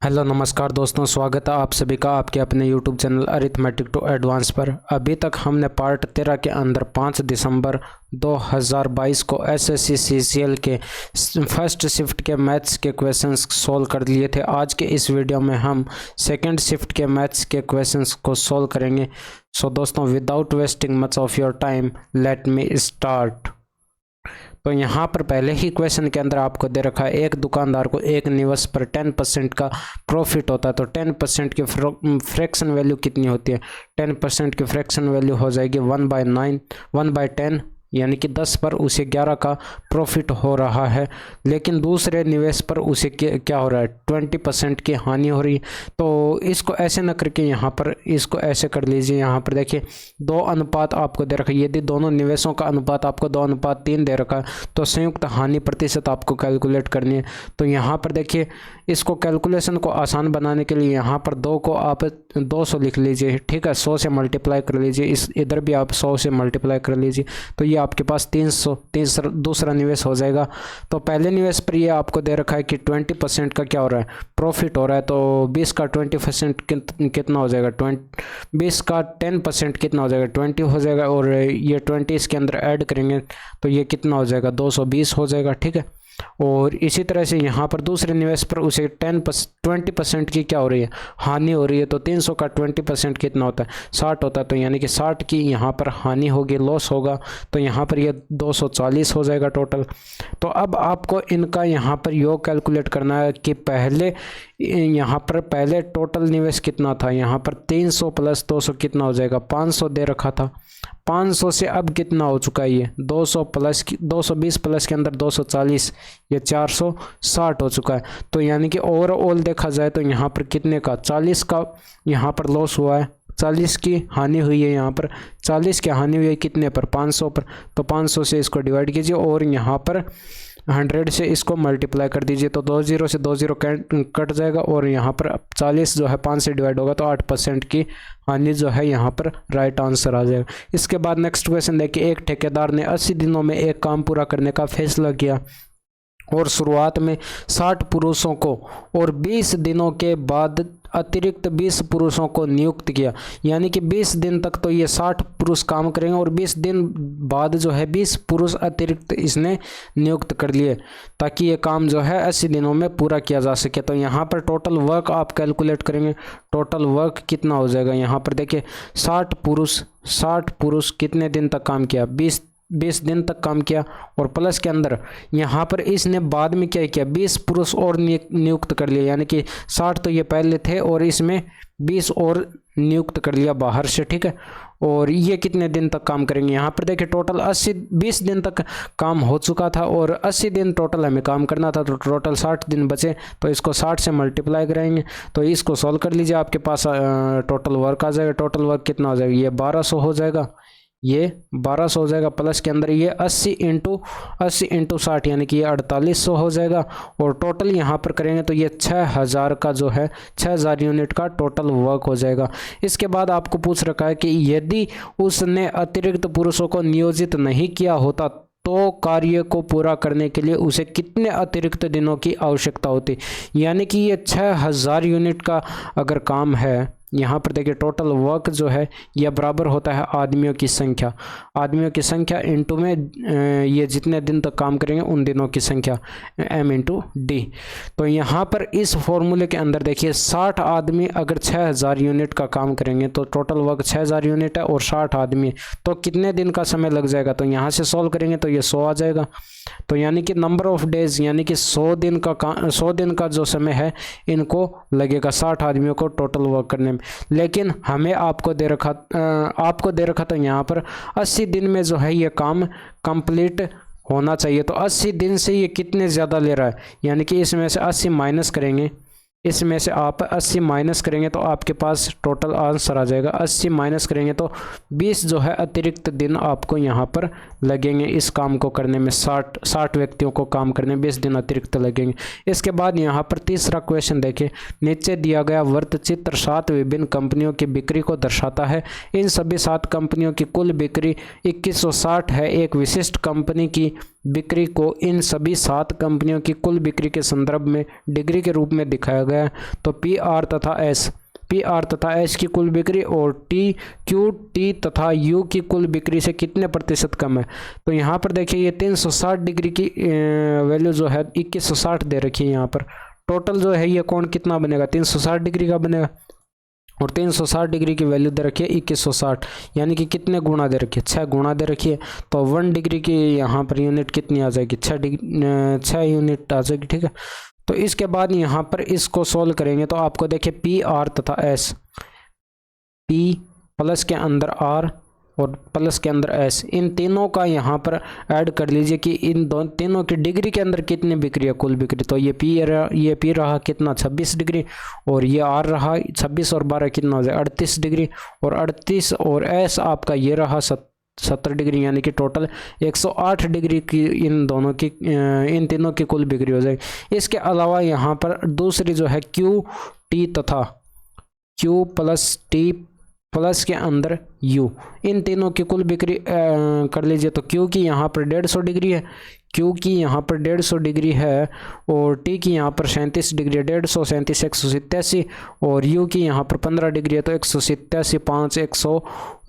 Hello नमस्कार दोस्तों, स्वागत है आप सभी का आपके अपने YouTube channel arithmetic to advance पर। अभी तक हमने पार्ट 13 के अंदर 5 दिसंबर 2022 को एसएससी सीजीएल के फर्स्ट शिफ्ट के मैथ्स के क्वेश्चंस सॉल्व कर लिए थे। आज के इस वीडियो में हम सेकंड शिफ्ट के मैथ्स के क्वेश्चंस को सॉल्व करेंगे। सो दोस्तों, without wasting much of your time let me start. तो यहाँ पर पहले ही क्वेश्चन के अंदर आपको दे रखा है, एक दुकानदार को एक निवेश पर 10% का प्रॉफिट होता है। तो 10% की फ्रैक्शन वैल्यू कितनी होती है? 10% की फ्रैक्शन वैल्यू हो जाएगी 1/9 1/10, यानी कि 10 पर उसे 11 का प्रॉफिट हो रहा है। लेकिन दूसरे निवेश पर उसे क्या हो रहा है? 20% की हानि हो रही है। तो इसको ऐसे न करके यहाँ पर इसको ऐसे कर लीजिए। यहाँ पर देखिए 2 अनुपात आपको दे रखा है। यदि दोनों निवेशों का अनुपात आपको 2:3 दे रखा है तो संयुक्त हानि प्रतिशत आपको कैलकुलेट करनी है। तो यहाँ पर देखिए, इसको कैलकुलेशन को आसान बनाने के लिए यहाँ पर 2 को आप 200 लिख लीजिए, ठीक है। 100 से मल्टीप्लाई कर लीजिए, इस इधर भी आप 100 से मल्टीप्लाई कर लीजिए। तो ये आपके पास 300 दूसरा निवेश हो जाएगा। तो पहले निवेश पर ये आपको दे रखा है कि 20% का क्या हो रहा है? प्रॉफिट हो रहा है। तो 20 का 20% कितना हो जाएगा? 20 का 10% कितना हो जाएगा? 20 हो जाएगा। और ये 20 इसके अंदर ऐड करेंगे तो ये कितना हो जाएगा? 220 हो जाएगा, ठीक है। और इसी तरह से यहाँ पर दूसरे निवेश पर उसे 20% की क्या हो रही है? हानि हो रही है। तो 300 का 20% कितना होता है? 60 होता है। तो यानी कि 60 की यहाँ पर हानि होगी, लॉस होगा। तो यहाँ पर ये 240 हो जाएगा टोटल। तो अब आपको इनका यहाँ पर योग कैलकुलेट करना है कि यहाँ पर पहले टोटल निवेश कितना था? यहाँ पर 300 प्लस 200 कितना हो जाएगा? 500 दे रखा था। 500 से अब कितना हो चुका है? ये 200 प्लस 220 प्लस के अंदर 240, ये 460 हो चुका है। तो यानी कि ओवरऑल देखा जाए तो यहाँ पर कितने का? 40 का यहाँ पर लॉस हुआ है, 40 की हानि हुई है। यहाँ पर 40 की हानि हुई है कितने पर? 500 पर। तो 500 से इसको डिवाइड कीजिए और यहाँ पर 100 से इसको मल्टीप्लाई कर दीजिए। तो 20 से 20 कट जाएगा और यहाँ पर 40 जो है 5 से डिवाइड होगा तो 8% की हानि जो है यहाँ पर राइट आंसर आ जाएगा। इसके बाद नेक्स्ट क्वेश्चन देखिए, एक ठेकेदार ने 80 दिनों में एक काम पूरा करने का फैसला किया और शुरुआत में 60 पुरुषों को और 20 दिनों के बाद अतिरिक्त 20 पुरुषों को नियुक्त किया। यानी कि 20 दिन तक तो ये 60 पुरुष काम करेंगे और 20 दिन बाद जो है 20 पुरुष अतिरिक्त इसने नियुक्त कर लिए ताकि ये काम जो है 80 दिनों में पूरा किया जा सके। तो यहाँ पर टोटल वर्क आप कैलकुलेट करेंगे। टोटल वर्क कितना हो जाएगा? यहाँ पर देखिए 60 पुरुष कितने दिन तक काम किया? 20 दिन तक काम किया। और प्लस के अंदर यहाँ पर इसने बाद में क्या किया? 20 पुरुष और नियुक्त कर लिया। यानी कि 60 तो ये पहले थे और इसमें 20 और नियुक्त कर लिया बाहर से, ठीक है। और ये कितने दिन तक काम करेंगे? यहाँ पर देखिए टोटल 20 दिन तक काम हो चुका था और 80 दिन टोटल हमें काम करना था। तो टोटल 60 दिन बचे। तो इसको 60 से मल्टीप्लाई करेंगे तो इसको सॉल्व कर लीजिए, आपके पास टोटल वर्क आ जाएगा। टोटल वर्क कितना हो जाएगा? ये 1200 हो जाएगा, ये 1200 हो जाएगा। प्लस के अंदर ये 80 इंटू 60 यानी कि ये 4800 हो जाएगा। और टोटल यहाँ पर करेंगे तो ये 6000 का जो है 6000 यूनिट का टोटल वर्क हो जाएगा। इसके बाद आपको पूछ रखा है कि यदि उसने अतिरिक्त पुरुषों को नियोजित नहीं किया होता तो कार्य को पूरा करने के लिए उसे कितने अतिरिक्त दिनों की आवश्यकता होती? यानी कि ये 6000 यूनिट का अगर काम है, यहाँ पर देखिए टोटल वर्क जो है यह बराबर होता है आदमियों की संख्या इंटू में ये जितने दिन तक काम करेंगे उन दिनों की संख्या, m/d। तो यहाँ पर इस फॉर्मूले के अंदर देखिए 60 आदमी अगर 6000 यूनिट का काम करेंगे तो टोटल वर्क 6000 यूनिट है और 60 आदमी तो कितने दिन का समय लग जाएगा? तो यहाँ से सॉल्व करेंगे तो ये 100 आ जाएगा। तो यानी कि नंबर ऑफ डेज यानी कि 100 दिन का जो समय है इनको लगेगा 60 आदमियों को टोटल वर्क करने में। लेकिन हमें आपको दे रखा था यहाँ पर 80 दिन में जो है ये काम कंप्लीट होना चाहिए। तो 80 दिन से ये कितने ज़्यादा ले रहा है? यानी कि इसमें से 80 माइनस करेंगे, इसमें से आप 80 माइनस करेंगे तो आपके पास टोटल आंसर आ जाएगा। 80 माइनस करेंगे तो 20 जो है अतिरिक्त दिन आपको यहाँ पर लगेंगे इस काम को करने में। 60 व्यक्तियों को काम करने में 20 दिन अतिरिक्त लगेंगे। इसके बाद यहाँ पर तीसरा क्वेश्चन देखिए, नीचे दिया गया वृत्त चित्र 7 विभिन्न कंपनियों की बिक्री को दर्शाता है। इन सभी 7 कंपनियों की कुल बिक्री 2160 है। एक विशिष्ट कंपनी की बिक्री को इन सभी 7 कंपनियों की कुल बिक्री के संदर्भ में डिग्री के रूप में दिखाया गया है। तो पी आर तथा एस की कुल बिक्री और टी क्यू टी तथा यू की कुल बिक्री से कितने प्रतिशत कम है। तो यहाँ पर देखिए ये 360 डिग्री की वैल्यू जो है 2160 दे रखी है। यहाँ पर टोटल जो है ये कोण कितना बनेगा, 360 डिग्री का बनेगा और 360 डिग्री की वैल्यू दे रखी है 2160, यानी कि कितने गुणा दे रखी है, 6 गुणा दे रखी है। तो 1 डिग्री की यहाँ पर यूनिट कितनी आ जाएगी, 6 यूनिट आ जाएगी। ठीक है, तो इसके बाद यहाँ पर इसको सोल्व करेंगे तो आपको देखिए पी आर तथा एस, पी प्लस के अंदर आर और प्लस के अंदर एस, इन तीनों का यहाँ पर ऐड कर लीजिए कि इन तीनों की डिग्री के अंदर कितनी बिक्री है, कुल बिक्री। तो ये पी रहा कितना 26 डिग्री और ये आर रहा 26 और 12 कितना हो जाए 38 डिग्री और 38 और एस आपका ये रहा 70 डिग्री, यानी कि टोटल 108 डिग्री की इन तीनों की कुल बिक्री हो जाएगी। इसके अलावा यहाँ पर दूसरी जो है क्यू टी तथा क्यू प्लस टी प्लस के अंदर यू, इन तीनों की कुल बिक्री कर लीजिए। तो क्यू की यहाँ पर 150 डिग्री है, क्यू की यहाँ पर 150 डिग्री है और टी की यहाँ पर 37 डिग्री है, 150 37 187 और यू की यहाँ पर 15 डिग्री है। तो 187 5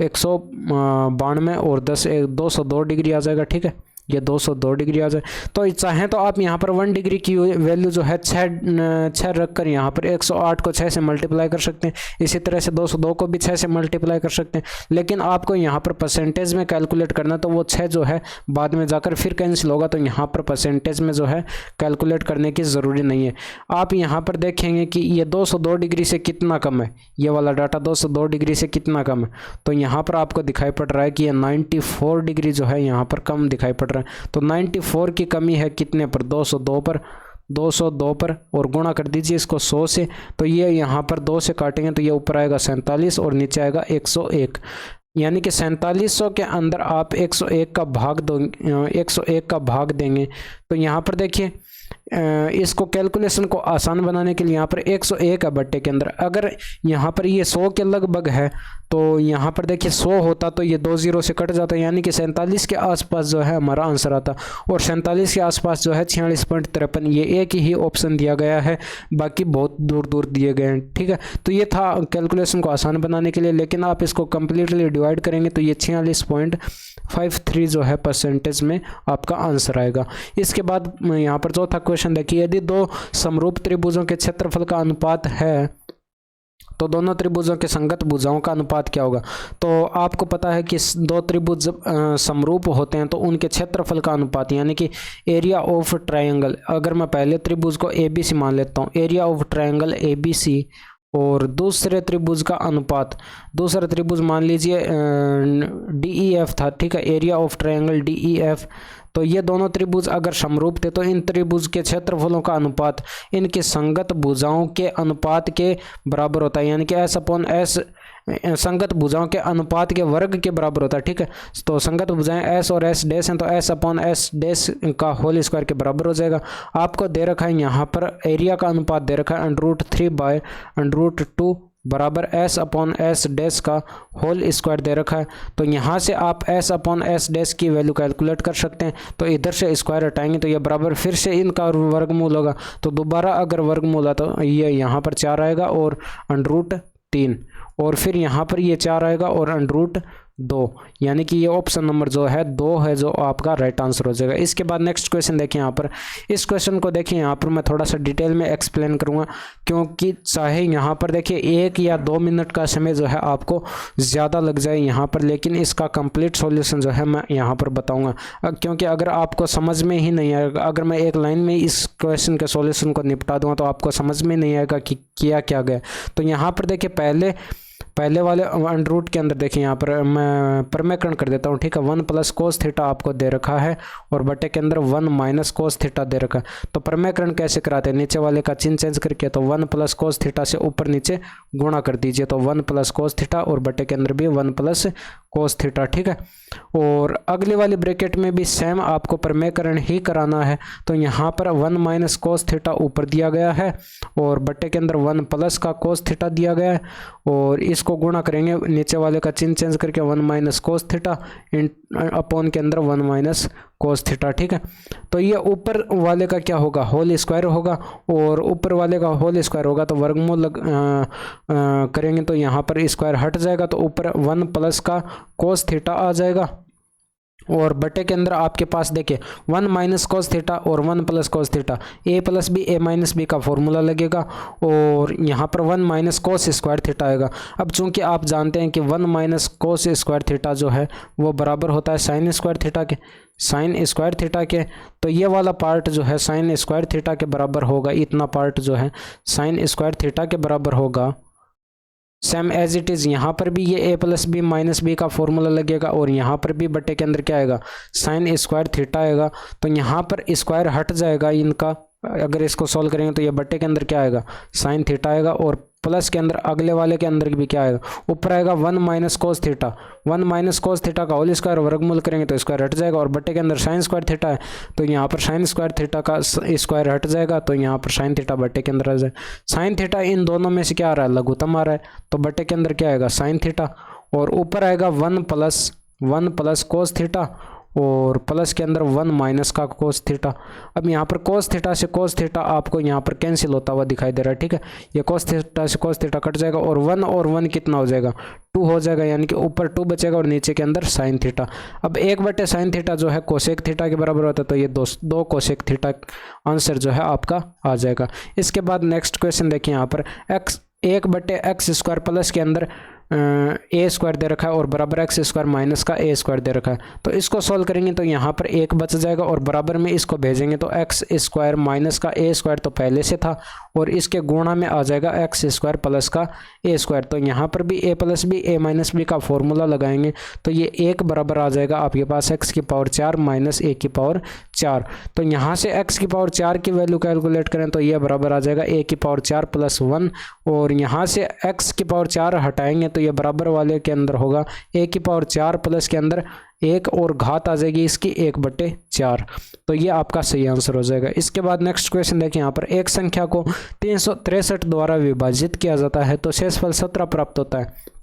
192 और 10 202 डिग्री आ जाएगा। ठीक है, ये 202 डिग्री आ जाए। तो चाहें तो आप यहाँ पर 1 डिग्री की वैल्यू जो है 6 रख कर यहाँ पर 108 को 6 से मल्टीप्लाई कर सकते हैं। इसी तरह से 202 को भी 6 से मल्टीप्लाई कर सकते हैं, लेकिन आपको यहाँ पर परसेंटेज में कैलकुलेट करना, तो वो 6 जो है बाद में जाकर फिर कैंसिल होगा। तो यहाँ पर परसेंटेज में जो है कैलकुलेट करने की ज़रूरी नहीं है। आप यहाँ पर देखेंगे कि ये 202 डिग्री से कितना कम है, ये वाला डाटा 202 डिग्री से कितना कम है। तो यहाँ पर आपको दिखाई पड़ रहा है कि ये 94 डिग्री जो है यहाँ पर कम दिखाई पड़ रहा है। तो 94 की कमी है कितने पर, 202 पर और गुणा कर दीजिए इसको 100 से। तो ये यहाँ पर 2 से काटेंगे तो ये ऊपर आएगा 47 और नीचे आएगा 101, यानी कि 4700 के अंदर आप 101 का भाग देंगे। तो यहाँ पर देखिए इसको कैलकुलेशन को आसान बनाने के लिए यहाँ पर 101 है बट्टे के अंदर, अगर यहाँ पर ये 100 के लगभग है तो यहाँ पर देखिए 100 होता तो ये 2 0 से कट जाता, यानी कि 47 के आसपास जो है हमारा आंसर आता और 47 के आसपास जो है 46.53। ये एक ही ऑप्शन दिया गया है, बाकी बहुत दूर दूर दिए गए हैं। ठीक है, तो ये था कैलकुलेशन को आसान बनाने के लिए, लेकिन आप इसको कम्प्लीटली डिवाइड करेंगे तो ये 46.53 जो है परसेंटेज में आपका आंसर आएगा। इसके बाद यहाँ पर चौथा क्वेश्चन देखिए, यदि दो समरूप त्रिभुजों के क्षेत्रफल का अनुपात है तो दोनों त्रिभुजों के संगत भुजाओं का अनुपात क्या होगा। तो आपको पता है कि दो त्रिभुज समरूप होते हैं तो उनके क्षेत्रफल का अनुपात, यानी कि एरिया ऑफ ट्रायंगल, अगर मैं पहले त्रिभुज को ABC मान लेता हूँ, एरिया ऑफ ट्रायंगल ABC और दूसरे त्रिभुज का अनुपात, दूसरा त्रिभुज मान लीजिए DEF था। ठीक है, एरिया ऑफ ट्रायंगल DEF। तो ये दोनों त्रिभुज अगर समरूप थे तो इन त्रिभुज के क्षेत्रफलों का अनुपात इनके संगत भुजाओं के अनुपात के बराबर होता है, यानी कि S/S संगत भुजाओं के अनुपात के वर्ग के बराबर होता है। ठीक है, तो संगत भुजाएं S और S डैश हैं तो S/S डैश का होल स्क्वायर के बराबर हो जाएगा। आपको दे रखा है यहाँ पर एरिया का अनुपात दे रखा है √3/√2 बराबर S/S डैश का होल स्क्वायर दे रखा है। तो यहाँ से आप S/S डैश की वैल्यू कैलकुलेट कर सकते हैं। तो इधर से स्क्वायर हटाएंगे तो ये बराबर फिर से इनका वर्गमूल होगा, तो दोबारा अगर वर्गमूल है तो ये यहाँ पर 4 आएगा और √3 और फिर यहाँ पर ये 4 आएगा और √2, यानी कि ये ऑप्शन नंबर जो है 2 है जो आपका राइट आंसर हो जाएगा। इसके बाद नेक्स्ट क्वेश्चन देखें, यहाँ पर इस क्वेश्चन को देखिए, यहाँ पर मैं थोड़ा सा डिटेल में एक्सप्लेन करूँगा, क्योंकि चाहे यहाँ पर देखिए 1 या 2 मिनट का समय जो है आपको ज़्यादा लग जाए यहाँ पर, लेकिन इसका कंप्लीट सॉल्यूशन जो है मैं यहाँ पर बताऊँगा, क्योंकि अगर आपको समझ में ही नहीं आएगा, अगर मैं एक लाइन में इस क्वेश्चन के सॉल्यूशन को निपटा दूँगा तो आपको समझ में नहीं आएगा कि किया क्या गया। तो यहाँ पर देखिए पहले वाले अंडर के अंदर देखिए, यहाँ पर मैं प्रमेयकरण कर देता हूँ। ठीक है, 1 + cos थीटा आपको दे रखा है और बटे के अंदर 1 - cos थीटा दे रखा है। तो प्रमेयकरण कैसे कराते हैं, नीचे वाले का चिन्ह चेंज करके, तो 1 + cos थीटा से ऊपर नीचे गुणा कर दीजिए, तो 1 + cos थीटा और बटे के अंदर भी 1 + cos थीटा। ठीक है, और अगली वाली ब्रैकेट में भी सेम आपको प्रमेयकरण ही कराना है। तो यहाँ पर 1 - cos थीटा ऊपर दिया गया है और बटे के अंदर 1 + का cos थीटा दिया गया है और इसको इसको गुणा करेंगे, नीचे वाले का चिन्ह चेंज करके 1 माइनस कोस थीटा अपॉन के अंदर 1 माइनस कोस थीटा। ठीक है, तो ये ऊपर वाले का क्या होगा, होल स्क्वायर होगा, और ऊपर वाले का होल स्क्वायर होगा तो वर्गमूल करेंगे तो यहाँ पर स्क्वायर हट जाएगा, तो ऊपर 1 प्लस का कोस थीटा आ जाएगा, और बटे के अंदर आपके पास देखिए 1 माइनस कोस थीटा और 1 प्लस कोस थीटा, ए प्लस बी ए माइनस बी का फॉर्मूला लगेगा, और यहाँ पर 1 माइनस कोस स्क्वायर थीटा आएगा। अब चूंकि आप जानते हैं कि 1 माइनस कोस स्क्वायर थीटा जो है वो बराबर होता है साइन स्क्वायर थीटा के, साइन स्क्वायर थीटा के, तो ये वाला पार्ट जो है साइन स्क्वायर थीटा के बराबर होगा, इतना पार्ट जो है साइन स्क्वायर थीटा के बराबर होगा। सेम एज इट इज़ यहाँ पर भी ये ए प्लस बी माइनस बी का फॉर्मूला लगेगा, और यहाँ पर भी बटे के अंदर क्या आएगा, साइन स्क्वायर थीटा आएगा, तो यहाँ पर स्क्वायर हट जाएगा इनका, अगर इसको सॉल्व करेंगे तो ये बटे के अंदर क्या आएगा, साइन थीटा आएगा, और प्लस के अंदर अगले वाले के अंदर भी क्या आएगा, ऊपर आएगा 1 minus cos theta, 1 minus cos theta का होल स्क्वायर, वर्गमूल करेंगे तो स्क्वायर हट जाएगा, और बटे के अंदर साइन स्क्वायर थीटा है तो यहाँ पर साइन स्क्वायर थीटा का स्क्वायर हट जाएगा, तो यहाँ पर साइन थीटा बटे के अंदर आ जाए। साइन थीटा इन दोनों में से क्या आ रहा है, लघुत्तम आ रहा है, तो बटे के अंदर क्या आएगा, साइन थीटा, और ऊपर आएगा 1 प्लस कोस थीटा, और प्लस के अंदर 1 माइनस का कोस थीटा। अब यहाँ पर कोस थीटा से कोस थीटा आपको यहाँ पर कैंसिल होता हुआ दिखाई दे रहा है। ठीक है, ये कोस थीटा से कोस थीटा कट जाएगा, और 1 और 1 कितना हो जाएगा, 2 हो जाएगा, यानी कि ऊपर 2 बचेगा और नीचे के अंदर साइन थीटा। अब 1 साइन थीटा जो है कोसेक थीटा के बराबर होता है, तो ये दो कोसेक थीटा आंसर जो है आपका आ जाएगा। इसके बाद नेक्स्ट क्वेश्चन देखिए, यहाँ पर x स्क्वायर प्लस के अंदर ए स्क्वायर दे रखा है, और बराबर एक्स स्क्वायर माइनस का ए स्क्वायर दे रखा है, तो इसको सॉल्व करेंगे तो यहाँ पर 1 बच जाएगा, और बराबर में इसको भेजेंगे तो एक्स स्क्वायर माइनस का ए स्क्वायर तो पहले से था, और इसके गुणा में आ जाएगा एक्स स्क्वायर प्लस का ए स्क्वायर, तो यहाँ पर भी ए प्लस बी ए माइनस बी का फॉर्मूला लगाएंगे तो ये 1 बराबर आ जाएगा आपके पास एक्स की पावर 4 माइनस ए की पावर 4। तो यहाँ से एक्स की पावर 4 की वैल्यू कैलकुलेट करें तो ये बराबर आ जाएगा ए की पावर 4 प्लस 1, और यहाँ से एक्स की पावर 4 हटाएंगे तो ये बराबर वाले के अंदर होगा ए की पावर 4 प्लस के अंदर 1 और घात आ जाएगी इसकी 1/4, तो ये आपका सही आंसर हो जाएगा। इसके बाद नेक्स्ट क्वेश्चन देखिए, यहाँ पर एक संख्या को 363 द्वारा विभाजित किया जाता है तो शेषफल 17 प्राप्त होता है।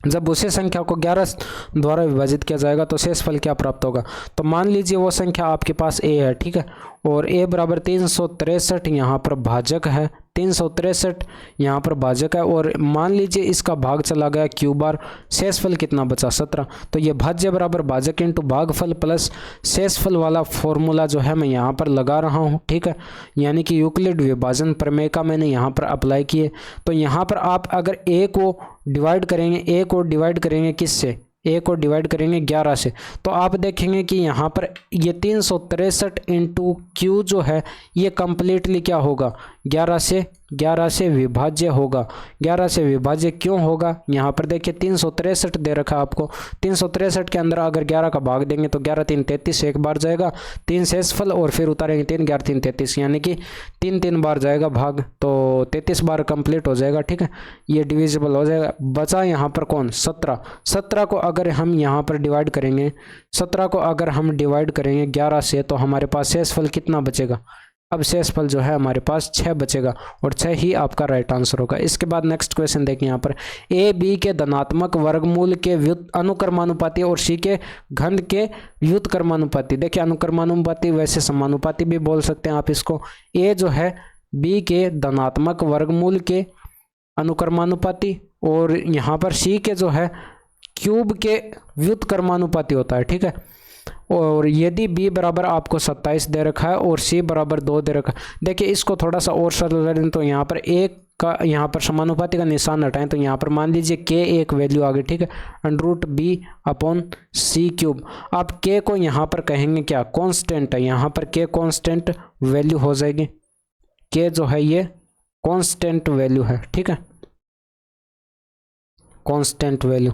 जब उसी संख्या को 11 द्वारा विभाजित किया जाएगा तो शेषफल क्या प्राप्त होगा। तो मान लीजिए वो संख्या आपके पास ए है, ठीक है, और ए बराबर 363 यहाँ पर भाजक है, 363 यहाँ पर भाजक है, और मान लीजिए इसका भाग चला गया क्यू बार, शेषफल कितना बचा 17। तो ये भाज्य बराबर भाजक इंटू भागफल प्लस शेषफल वाला फॉर्मूला जो है मैं यहाँ पर लगा रहा हूँ, ठीक है, यानी कि यूक्लिड विभाजन प्रमेय का मैंने यहाँ पर अप्लाई किए। तो यहाँ पर आप अगर ए को डिवाइड करेंगे किससे, ए को डिवाइड करेंगे 11 से, तो आप देखेंगे कि यहाँ पर ये 363 इंटू क्यू जो है ये कंप्लीटली क्या होगा, 11 से विभाज्य होगा। 11 से विभाज्य क्यों होगा, यहाँ पर देखिए 363 दे रखा है आपको, 363 के अंदर अगर 11 का भाग देंगे तो 11 3 33 एक बार जाएगा, 3 शेषफल और फिर उतारेंगे 3 11 3 33, यानी कि 3 बार जाएगा भाग, तो 33 बार कंप्लीट हो जाएगा, ठीक है, ये डिविजिबल हो जाएगा। बचा यहाँ पर कौन, 17 को अगर हम यहाँ पर डिवाइड करेंगे, 17 को अगर हम डिवाइड करेंगे 11 से तो हमारे पास शेषफल कितना बचेगा, अब शेषफल जो है हमारे पास 6 बचेगा, और 6 ही आपका राइट आंसर होगा। इसके बाद नेक्स्ट क्वेश्चन देखिए, यहाँ पर ए बी के धनात्मक वर्गमूल के अनुक्रमानुपाती और सी के घन के व्युत्क्रमानुपाती। देखिए अनुक्रमानुपाती वैसे समानुपाती भी बोल सकते हैं आप इसको। ए जो है बी के धनात्मक वर्गमूल के अनुक्रमानुपाती, और यहाँ पर सी के जो है क्यूब के व्युत्क्रमानुपाती होता है, ठीक है। और यदि b बराबर आपको 27 दे रखा है और c बराबर 2 दे रखा है, देखिए इसको थोड़ा सा और सरल करें तो यहाँ पर एक का यहाँ पर समानुपाती का निशान हटाएं तो यहाँ पर मान लीजिए k एक वैल्यू आ गई, ठीक है, √b/c³। आप k को यहाँ पर कहेंगे क्या, कांस्टेंट है, यहाँ पर k कांस्टेंट वैल्यू हो जाएगी, k जो है ये कांस्टेंट वैल्यू है, ठीक है, कांस्टेंट वैल्यू।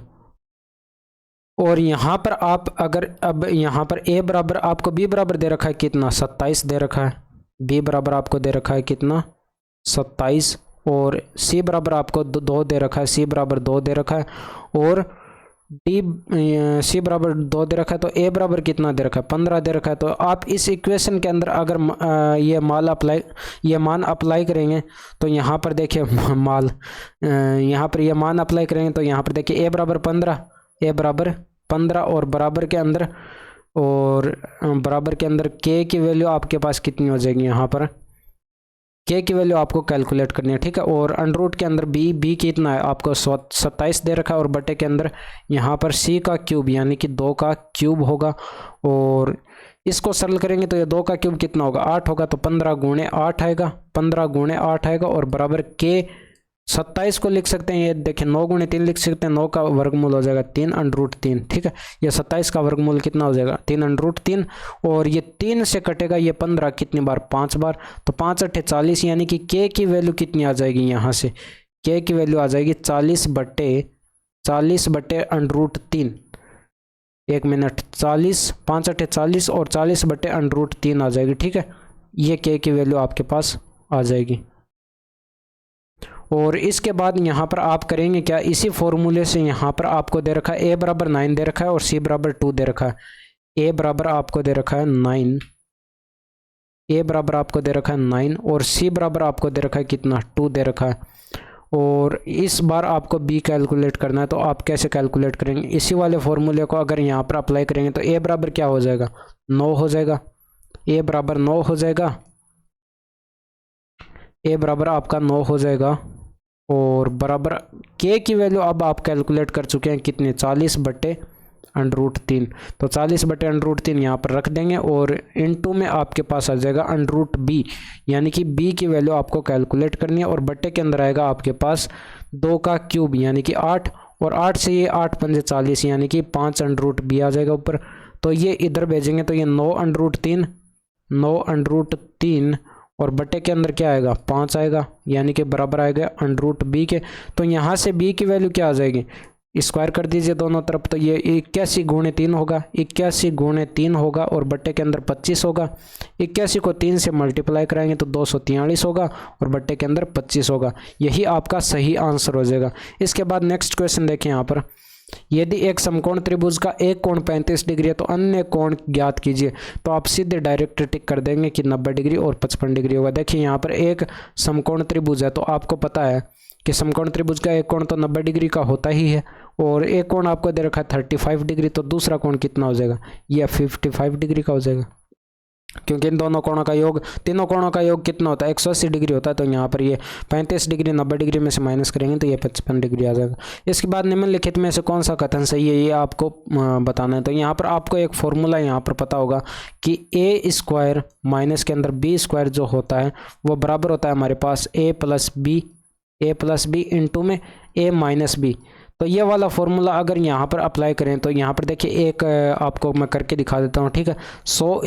और यहाँ पर आप अगर अब यहाँ पर a बराबर आपको b बराबर दे रखा है कितना, 27 दे रखा है, b बराबर आपको दे रखा है कितना 27, और c बराबर आपको 2 दे रखा है, c बराबर 2 दे रखा है, और सी बराबर 2 दे रखा है, तो ए बराबर कितना दे रखा है 15 दे रखा है। तो आप इस इक्वेशन के अंदर अगर ये मान अप्लाई करेंगे तो यहाँ पर देखिए यहाँ पर ये मान अप्लाई करेंगे तो यहाँ पर देखिए ए बराबर 15 और बराबर के अंदर के की वैल्यू आपके पास कितनी हो जाएगी, यहाँ पर के की वैल्यू आपको कैलकुलेट करनी है, ठीक है। और अंडर रूट के अंदर बी कितना है आपको 27 दे रखा है, और बटे के अंदर यहाँ पर सी का क्यूब यानी कि 2 का क्यूब होगा। और इसको सरल करेंगे तो ये 2 का क्यूब कितना होगा 8 होगा, तो 15 गुणे 8 आएगा और बराबर के 27 को लिख सकते हैं, ये देखिए 9 गुणे 3 लिख सकते हैं, 9 का वर्गमूल हो जाएगा 3 अंडर रूट 3, ठीक है। ये 27 का वर्गमूल कितना हो जाएगा 3 अंडर रूट 3, और ये 3 से कटेगा ये 15 कितनी बार 5 बार, तो 5 8 40 यानी कि के की वैल्यू कितनी आ जाएगी, यहाँ से के की वैल्यू आ जाएगी 40 बटे अंडर रूट 3। 1 मिनट 40 5 8 40 और 40 बटे अंडर रूट 3 आ जाएगी, ठीक है। ये के की वैल्यू आपके पास आ जाएगी। और इसके बाद यहाँ पर आप करेंगे क्या, इसी फॉर्मूले से यहाँ पर आपको दे रखा है ए बराबर 9 दे रखा है और सी बराबर 2 दे रखा है। ए बराबर आपको दे रखा है 9, ए बराबर आपको दे रखा है 9 और सी बराबर आपको दे रखा है कितना 2 दे रखा है। और इस बार आपको बी कैलकुलेट करना है, तो आप कैसे कैलकुलेट करेंगे, इसी वाले फॉर्मूले को अगर यहाँ पर अप्लाई करेंगे तो ए बराबर क्या हो जाएगा 9 हो जाएगा, ए बराबर 9 हो जाएगा, ए बराबर आपका 9 हो जाएगा। और बराबर के की वैल्यू अब आप कैलकुलेट कर चुके हैं कितने 40 बटे अंडर रूट 3, तो 40 बटे अंडर रूट 3 यहाँ पर रख देंगे और इनटू में आपके पास आ जाएगा अंडर रूट बी, यानी कि बी की वैल्यू आपको कैलकुलेट करनी है। और बटे के अंदर आएगा आपके पास 2 का क्यूब यानी कि 8, और 8 से ये 8 पंजे 40 यानी कि 5 अंडर रूट बी आ जाएगा ऊपर, तो ये इधर भेजेंगे तो ये 9 अंडर रूट 3 और बटे के अंदर क्या आएगा 5 आएगा, यानी कि बराबर आएगा अंडर रूट बी के। तो यहाँ से बी की वैल्यू क्या आ जाएगी, स्क्वायर कर दीजिए दोनों तरफ, तो ये 81 गुणे 3 होगा, 81 गुणे 3 होगा और बटे के अंदर 25 होगा। 81 को 3 से मल्टीप्लाई कराएंगे तो 243 होगा और बटे के अंदर 25 होगा। यही आपका सही आंसर हो जाएगा। इसके बाद नेक्स्ट क्वेश्चन देखें, यहाँ पर यदि एक समकोण त्रिभुज का एक कोण 35 डिग्री है तो अन्य कोण ज्ञात कीजिए, तो आप सीधे डायरेक्ट टिक कर देंगे कि 90 डिग्री और 55 डिग्री होगा। देखिए यहाँ पर एक समकोण त्रिभुज है, तो आपको पता है कि समकोण त्रिभुज का एक कोण तो 90 डिग्री का होता ही है, और एक कोण आपको दे रखा है 35 डिग्री, तो दूसरा कोण कितना हो जाएगा, यह 55 डिग्री का हो जाएगा, क्योंकि इन दोनों कोणों का योग, तीनों कोणों का योग कितना होता है 180 डिग्री होता है। तो यहाँ पर ये 35 डिग्री 90 डिग्री में से माइनस करेंगे तो ये 55 डिग्री आ जाएगा। इसके बाद निम्नलिखित में से कौन सा कथन सही है, ये आपको बताना है। तो यहाँ पर आपको एक फॉर्मूला यहाँ पर पता होगा कि ए स्क्वायर माइनस के अंदर बी स्क्वायर जो होता है वो बराबर होता है हमारे पास ए प्लस बी इंटू में ए माइनस बी। तो ये वाला फॉर्मूला अगर यहाँ पर अप्लाई करें तो यहाँ पर देखिए एक आपको मैं करके दिखा देता हूँ, ठीक है। 100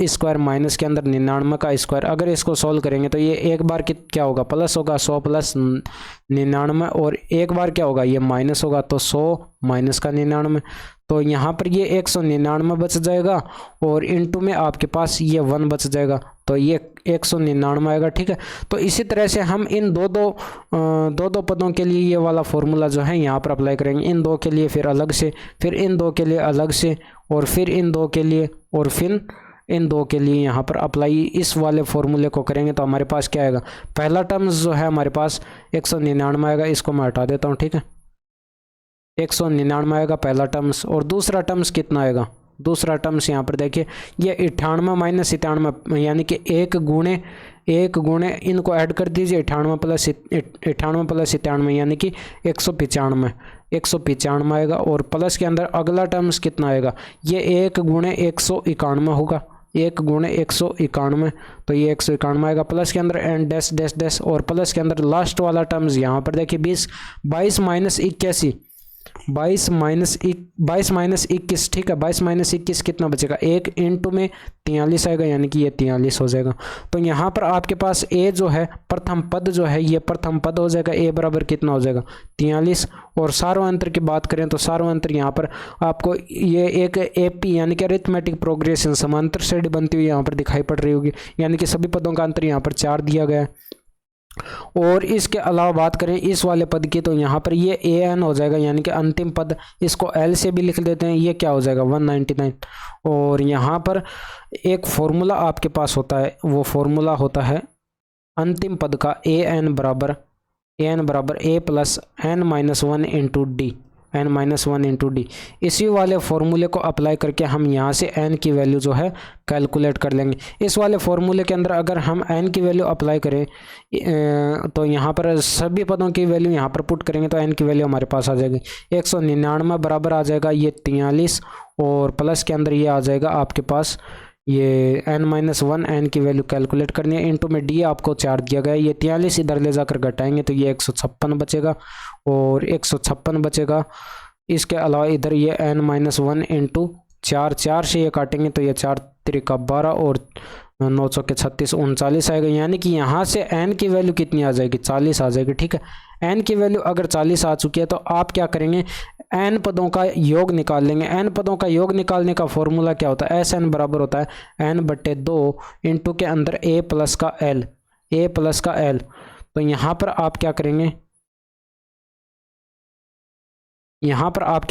स्क्वायर माइनस के अंदर 99 का स्क्वायर, अगर इसको सॉल्व करेंगे तो ये एक बार क्या होगा प्लस होगा 100 प्लस 99, और एक बार क्या होगा ये माइनस होगा, तो 100 माइनस का 99, तो यहाँ पर ये 199 बच जाएगा और इनटू में आपके पास ये 1 बच जाएगा, तो ये 199 आएगा, ठीक है। तो इसी तरह से हम इन दो पदों के लिए ये वाला फॉर्मूला जो है यहाँ पर अप्लाई करेंगे, इन दो के लिए फिर अलग से, फिर इन दो के लिए अलग से, और फिर इन दो के लिए, और फिर इन दो के लिए यहाँ पर अप्लाई इस वाले फॉर्मूले को करेंगे तो हमारे पास क्या आएगा, पहला टर्म्स जो है हमारे पास 199 आएगा, इसको मैं हटा देता हूँ, ठीक है। 199 आएगा पहला टर्म्स, और दूसरा टर्म्स कितना आएगा, दूसरा टर्म्स यहाँ पर देखिए ये 98 माइनस 97, यानी कि एक गुणे इनको ऐड कर दीजिए, 98 प्लस 97 यानी कि 195 आएगा, और प्लस के अंदर अगला टर्म्स कितना आएगा, ये 1 गुणे 191 होगा, 1 गुणे 191, तो ये 191 आएगा, प्लस के अंदर एंड डैश डैश डैश, और प्लस के अंदर लास्ट वाला टर्म्स यहाँ पर देखिए 22 माइनस 81, 22 माइनस 21, ठीक है। 22 माइनस 21 कितना बचेगा, 1 इंटू में 43 आएगा, यानी कि ये 43 हो जाएगा। तो यहाँ पर आपके पास ए जो है प्रथम पद जो है ये प्रथम पद हो जाएगा, ए बराबर कितना हो जाएगा 43। और सार्वअंतर की बात करें तो सार्वअंतर यहाँ पर आपको ये एक एपी यानी कि अरिथमेटिक प्रोग्रेशन समांतर श्रेणी बनती हुई यहाँ पर दिखाई पड़ रही होगी, यानी कि सभी पदों का अंतर यहाँ पर 4 दिया गया है। और इसके अलावा बात करें इस वाले पद की, तो यहाँ पर ये ए एन हो जाएगा, यानी कि अंतिम पद। इसको एल से भी लिख देते हैं, ये क्या हो जाएगा 199। और यहाँ पर एक फॉर्मूला आपके पास होता है, वो फॉर्मूला होता है अंतिम पद का ए एन बराबर A plus N minus one into D, N minus one into D. इसी वाले फॉर्मूले को अप्लाई करके हम यहाँ से एन की वैल्यू जो है कैलकुलेट कर लेंगे। इस वाले फॉर्मूले के अंदर अगर हम एन की वैल्यू अप्लाई करें तो यहाँ पर सभी पदों की वैल्यू यहाँ पर पुट करेंगे तो एन की वैल्यू हमारे पास आ जाएगी 199 बराबर आ जाएगा ये 43, और प्लस के अंदर ये आ जाएगा आपके पास ये n माइनस वन, एन की वैल्यू कैलकुलेट करनी है। इंटू में डी आपको 4 दिया गया है, ये 43 इधर ले जाकर घटाएंगे तो ये 156 बचेगा, और 156 बचेगा। इसके अलावा इधर ये n माइनस वन इंटू 4 से ये काटेंगे तो ये 4 त्रिका 12 और 9 के 36 39 आएगा, यानी कि यहाँ से n की वैल्यू कितनी आ जाएगी 40 आ जाएगी। ठीक है, n की वैल्यू अगर 40 आ चुकी है तो आप क्या करेंगे, n पदों का योग निकाल लेंगे। n पदों का योग निकालने का फॉर्मूला क्या होता है, एस एन बराबर होता है n/2 इंटू के अंदर a प्लस का l। तो यहाँ पर आप क्या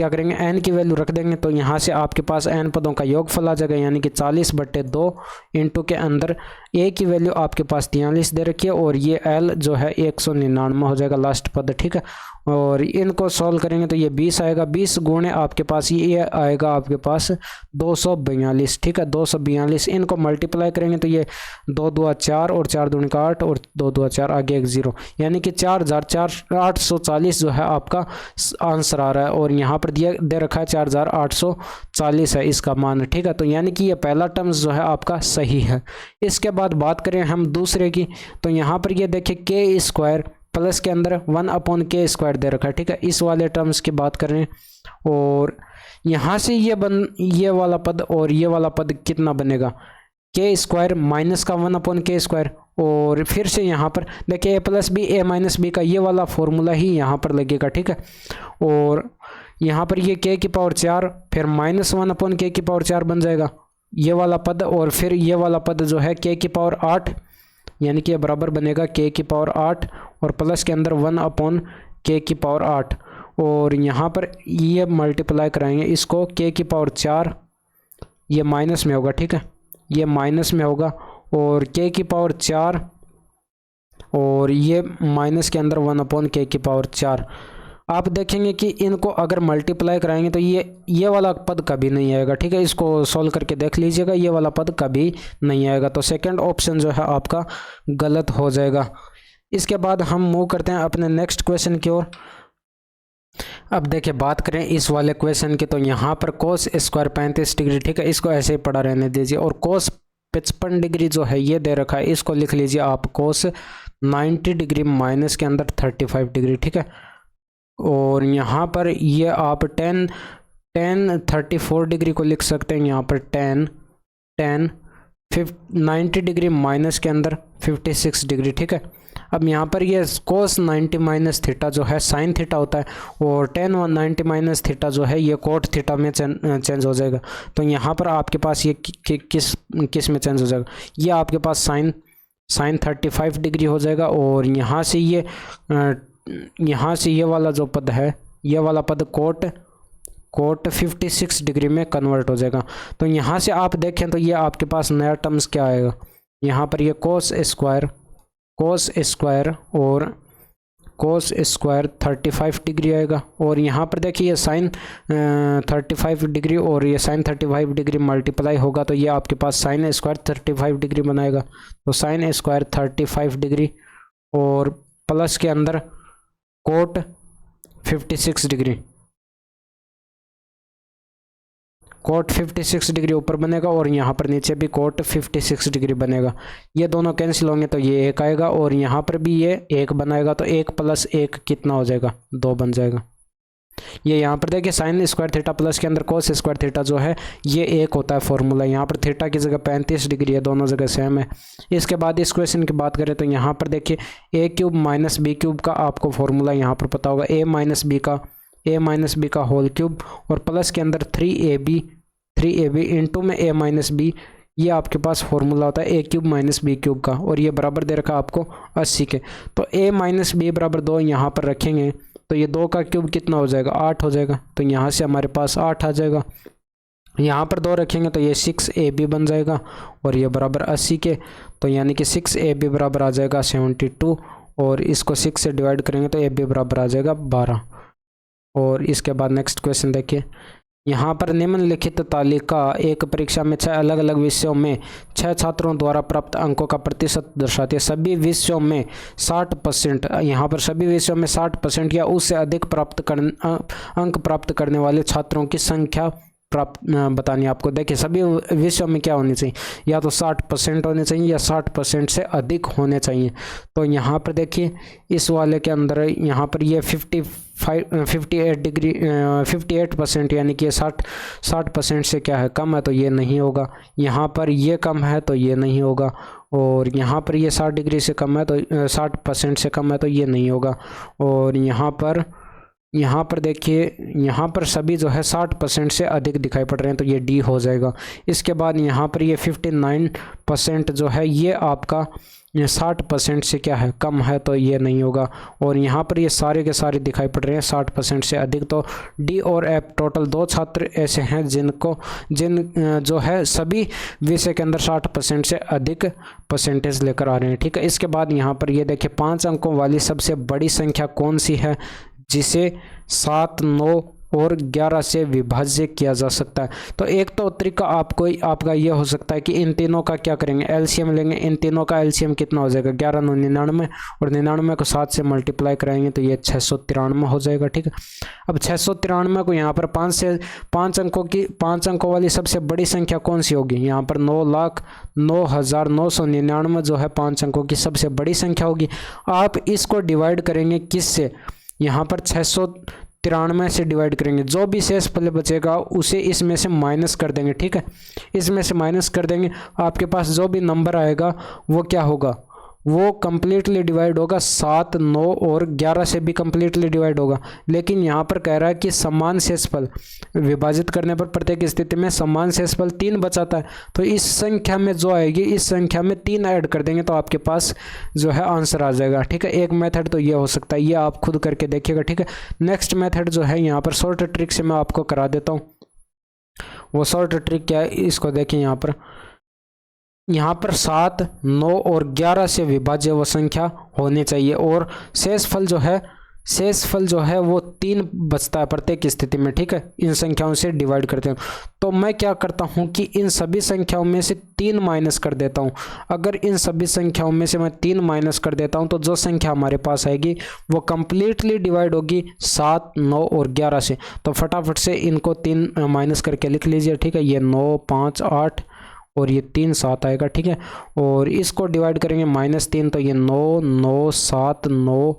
करेंगे, n की वैल्यू रख देंगे तो यहाँ से आपके पास n पदों का योगफल आ जाएगा, यानी कि 40/2 इंटू के अंदर a की वैल्यू आपके पास 43 दे रखी है, और ये l जो है 199 हो जाएगा लास्ट पद। ठीक है, और इनको सॉल्व करेंगे तो ये 20 आएगा, 20 गुणे आपके पास ये आएगा आपके पास 242। ठीक है, 242 इनको मल्टीप्लाई करेंगे तो ये 2 दूआ 4 और 4 दूनी का 8 और 2 दूआ 4 आगे एक 0, यानी कि 4840 जो है आपका आंसर आ रहा है, और यहाँ पर दिया दे रखा है 4840 है इसका मान। ठीक है, तो यानी कि ये पहला टर्म्स जो है आपका सही है। इसके बाद बात करें हम दूसरे की, तो यहाँ पर ये देखिए के स्क्वायर प्लस के अंदर 1/k स्क्वायर दे रखा है। ठीक है, इस वाले टर्म्स की बात करें, और यहाँ से ये वाला पद और ये वाला पद कितना बनेगा, के स्क्वायर माइनस का 1/k स्क्वायर, और फिर से यहाँ पर देखिए a plus B a minus B का ये वाला फॉर्मूला ही यहाँ पर लगेगा। ठीक है, और यहाँ पर ये k की पावर 4 फिर माइनस 1/k की पावर 4 बन जाएगा ये वाला पद, और फिर ये वाला पद जो है k की पावर 8, यानी कि ये बराबर बनेगा k की पावर 8 और प्लस के अंदर 1/k की पावर 8, और यहाँ पर ये मल्टीप्लाई कराएंगे इसको k की पावर 4, ये माइनस में होगा। ठीक है, ये माइनस में होगा, और k की पावर 4 और ये माइनस के अंदर 1/k की पावर 4। आप देखेंगे कि इनको अगर मल्टीप्लाई कराएंगे तो ये वाला पद कभी नहीं आएगा। ठीक है, इसको सॉल्व करके देख लीजिएगा, ये वाला पद कभी नहीं आएगा, तो सेकंड ऑप्शन जो है आपका गलत हो जाएगा। इसके बाद हम मूव करते हैं अपने नेक्स्ट क्वेश्चन की ओर। अब देखिए बात करें इस वाले क्वेश्चन की, तो यहाँ पर कोस स्क्वायर 35 डिग्री, ठीक है, इसको ऐसे ही पड़ा रहने दीजिए, और कोस 55 डिग्री जो है ये दे रखा है, इसको लिख लीजिए आप कोस 90 डिग्री माइनस के अंदर 35 डिग्री। ठीक है, और यहाँ पर ये आप 34 डिग्री को लिख सकते हैं, यहाँ पर 90 डिग्री माइनस के अंदर 56 डिग्री। ठीक है, अब यहाँ पर ये कोस 90 माइनस थीटा जो है साइन थीटा होता है, और 90 माइनस थीटा जो है ये कोट थीटा में चेंज हो जाएगा। तो यहाँ पर आपके पास ये किस में चेंज हो जाएगा, ये आपके पास साइन 35 डिग्री हो जाएगा, और यहाँ से ये वाला जो पद है, ये वाला पद कोट 56 डिग्री में कन्वर्ट हो जाएगा। तो यहाँ से आप देखें तो ये आपके पास नया टर्म्स क्या आएगा, यहाँ पर ये कोस स्क्वायर 35 डिग्री आएगा, और यहाँ पर देखिए ये साइन 35 डिग्री और ये साइन 35 डिग्री मल्टीप्लाई होगा तो ये आपके पास साइन स्क्वायर 35 डिग्री बनाएगा। तो साइन स्क्वायर 35 डिग्री और प्लस के अंदर कोट 56 डिग्री ऊपर बनेगा, और यहाँ पर नीचे भी कोट 56 डिग्री बनेगा। ये दोनों कैंसिल होंगे तो ये 1 आएगा, और यहाँ पर भी ये 1 बनाएगा, तो 1 + 1 कितना हो जाएगा, 2 बन जाएगा। ये यहाँ पर देखिए साइन स्क्वायर थीटा प्लस के अंदर कोस स्क्वायर थीटा जो है ये 1 होता है फॉर्मूला। यहाँ पर थीटा की जगह 35 डिग्री है, दोनों जगह सेम है। इसके बाद इस क्वेश्चन की बात करें तो यहाँ पर देखिए a³ - b³ का आपको फॉर्मूला यहाँ पर पता होगा, a - b का होल क्यूब, और प्लस के अंदर 3ab इंटू में a - b ये आपके पास फॉर्मूला होता है ए क्यूब माइनस बी क्यूब का, और ये बराबर दे रखा आपको 80 के। तो ए माइनस बी बराबर 2 यहाँ पर रखेंगे तो ये 2 का क्यूब कितना हो जाएगा, 8 हो जाएगा। तो यहाँ से हमारे पास 8 आ जाएगा। यहाँ पर 2 रखेंगे तो ये 6ab बन जाएगा, और ये बराबर 80 के। तो यानी कि 6ab बराबर आ जाएगा 72, और इसको 6 से डिवाइड करेंगे तो ab बराबर आ जाएगा 12। और इसके बाद नेक्स्ट क्वेश्चन देखिए, यहाँ पर निम्नलिखित तालिका एक परीक्षा में 6 अलग अलग विषयों में 6 छात्रों द्वारा प्राप्त अंकों का प्रतिशत दर्शाती है। सभी विषयों में 60%, यहाँ पर सभी विषयों में 60% या उससे अधिक अंक प्राप्त करने वाले छात्रों की संख्या प्राप्त बतानी है आपको। देखिए सभी विषयों में क्या होनी चाहिए, या तो 60% होने चाहिए या 60% से अधिक होने चाहिए। तो यहाँ पर देखिए इस वाले के अंदर यहाँ पर ये 58% यानी कि 60% से क्या है, कम है, तो ये नहीं होगा। यहाँ पर ये कम है तो ये नहीं होगा, और यहाँ पर ये 60 डिग्री से कम है तो 60% से कम है तो ये नहीं होगा। और यहाँ पर देखिए यहाँ पर सभी जो है 60% से अधिक दिखाई पड़ रहे हैं तो ये डी हो जाएगा। इसके बाद यहाँ पर ये 59% जो है ये आपका 60% से क्या है, कम है, तो ये नहीं होगा। और यहाँ पर ये सारे के सारे दिखाई पड़ रहे हैं 60% से अधिक, तो डी और एफ टोटल 2 छात्र ऐसे हैं जिन जो है सभी विषय के अंदर 60% से अधिक परसेंटेज लेकर आ रहे हैं। ठीक है, इसके बाद यहाँ पर ये देखिए 5 अंकों वाली सबसे बड़ी संख्या कौन सी है जिसे 7, 9 और 11 से विभाज्य किया जा सकता है। तो एक तो तरीका आपका ये हो सकता है कि इन तीनों का क्या करेंगे, एलसीएम लेंगे। इन तीनों का एलसीएम कितना हो जाएगा, 11 9 99, और 99 को 7 से मल्टीप्लाई कराएंगे तो ये 693 हो जाएगा। ठीक है, अब 693 को यहाँ पर 5 अंकों वाली सबसे बड़ी संख्या कौन सी होगी, यहाँ पर 9,09,999 जो है 5 अंकों की सबसे बड़ी संख्या होगी। आप इसको डिवाइड करेंगे किससे, यहाँ पर 693 से डिवाइड करेंगे, जो भी शेष फल बचेगा उसे इसमें से माइनस कर देंगे। ठीक है, इसमें से माइनस कर देंगे, आपके पास जो भी नंबर आएगा वो क्या होगा, वो कम्प्लीटली डिवाइड होगा 7, 9 और 11 से भी कम्प्लीटली डिवाइड होगा। लेकिन यहाँ पर कह रहा है कि समान शेषफल विभाजित करने पर प्रत्येक स्थिति में समान शेषफल 3 बचाता है। तो इस संख्या में जो आएगी, इस संख्या में 3 ऐड कर देंगे तो आपके पास जो है आंसर आ जाएगा। ठीक है, एक मेथड तो ये हो सकता है, ये आप खुद करके देखिएगा। ठीक है, नेक्स्ट मेथड जो है यहाँ पर शॉर्ट ट्रिक से मैं आपको करा देता हूँ। वो शॉर्ट ट्रिक क्या है, इसको देखिए। यहाँ पर 7, 9 और 11 से विभाज्य वो संख्या होनी चाहिए, और शेषफल जो है वो 3 बचता है प्रत्येक स्थिति में। ठीक है, इन संख्याओं से डिवाइड करते हैं। तो मैं क्या करता हूँ कि इन सभी संख्याओं में से 3 माइनस कर देता हूँ। अगर इन सभी संख्याओं में से मैं 3 माइनस कर देता हूँ तो जो संख्या हमारे पास आएगी वो कम्प्लीटली डिवाइड होगी 7, 9 और 11 से। तो फटाफट से इनको 3 माइनस करके लिख लीजिए। ठीक है, ये 9, 5, 8 और ये 3, 7 आएगा। ठीक है, और इसको डिवाइड करेंगे -3 तो ये 9, 9, 7, 9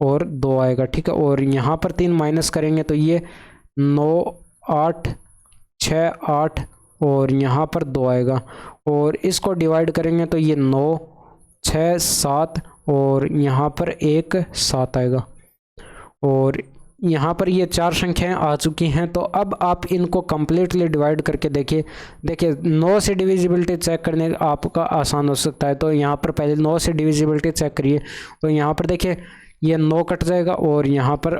और 2 आएगा। ठीक है, और यहाँ पर 3 माइनस करेंगे तो ये 9, 8, 6, 8 और यहाँ पर 2 आएगा। और इसको डिवाइड करेंगे तो ये 9, 6, 7 और यहाँ पर 1, 7 आएगा। और यहाँ पर ये 4 संख्याएं आ चुकी हैं। तो अब आप इनको कम्प्लीटली डिवाइड करके देखिए 9 से डिविजिबिलिटी चेक करने आपका आसान हो सकता है। तो यहाँ पर पहले 9 से डिविजिबिलिटी चेक करिए। तो यहाँ पर देखिए ये 9 कट जाएगा, और यहाँ पर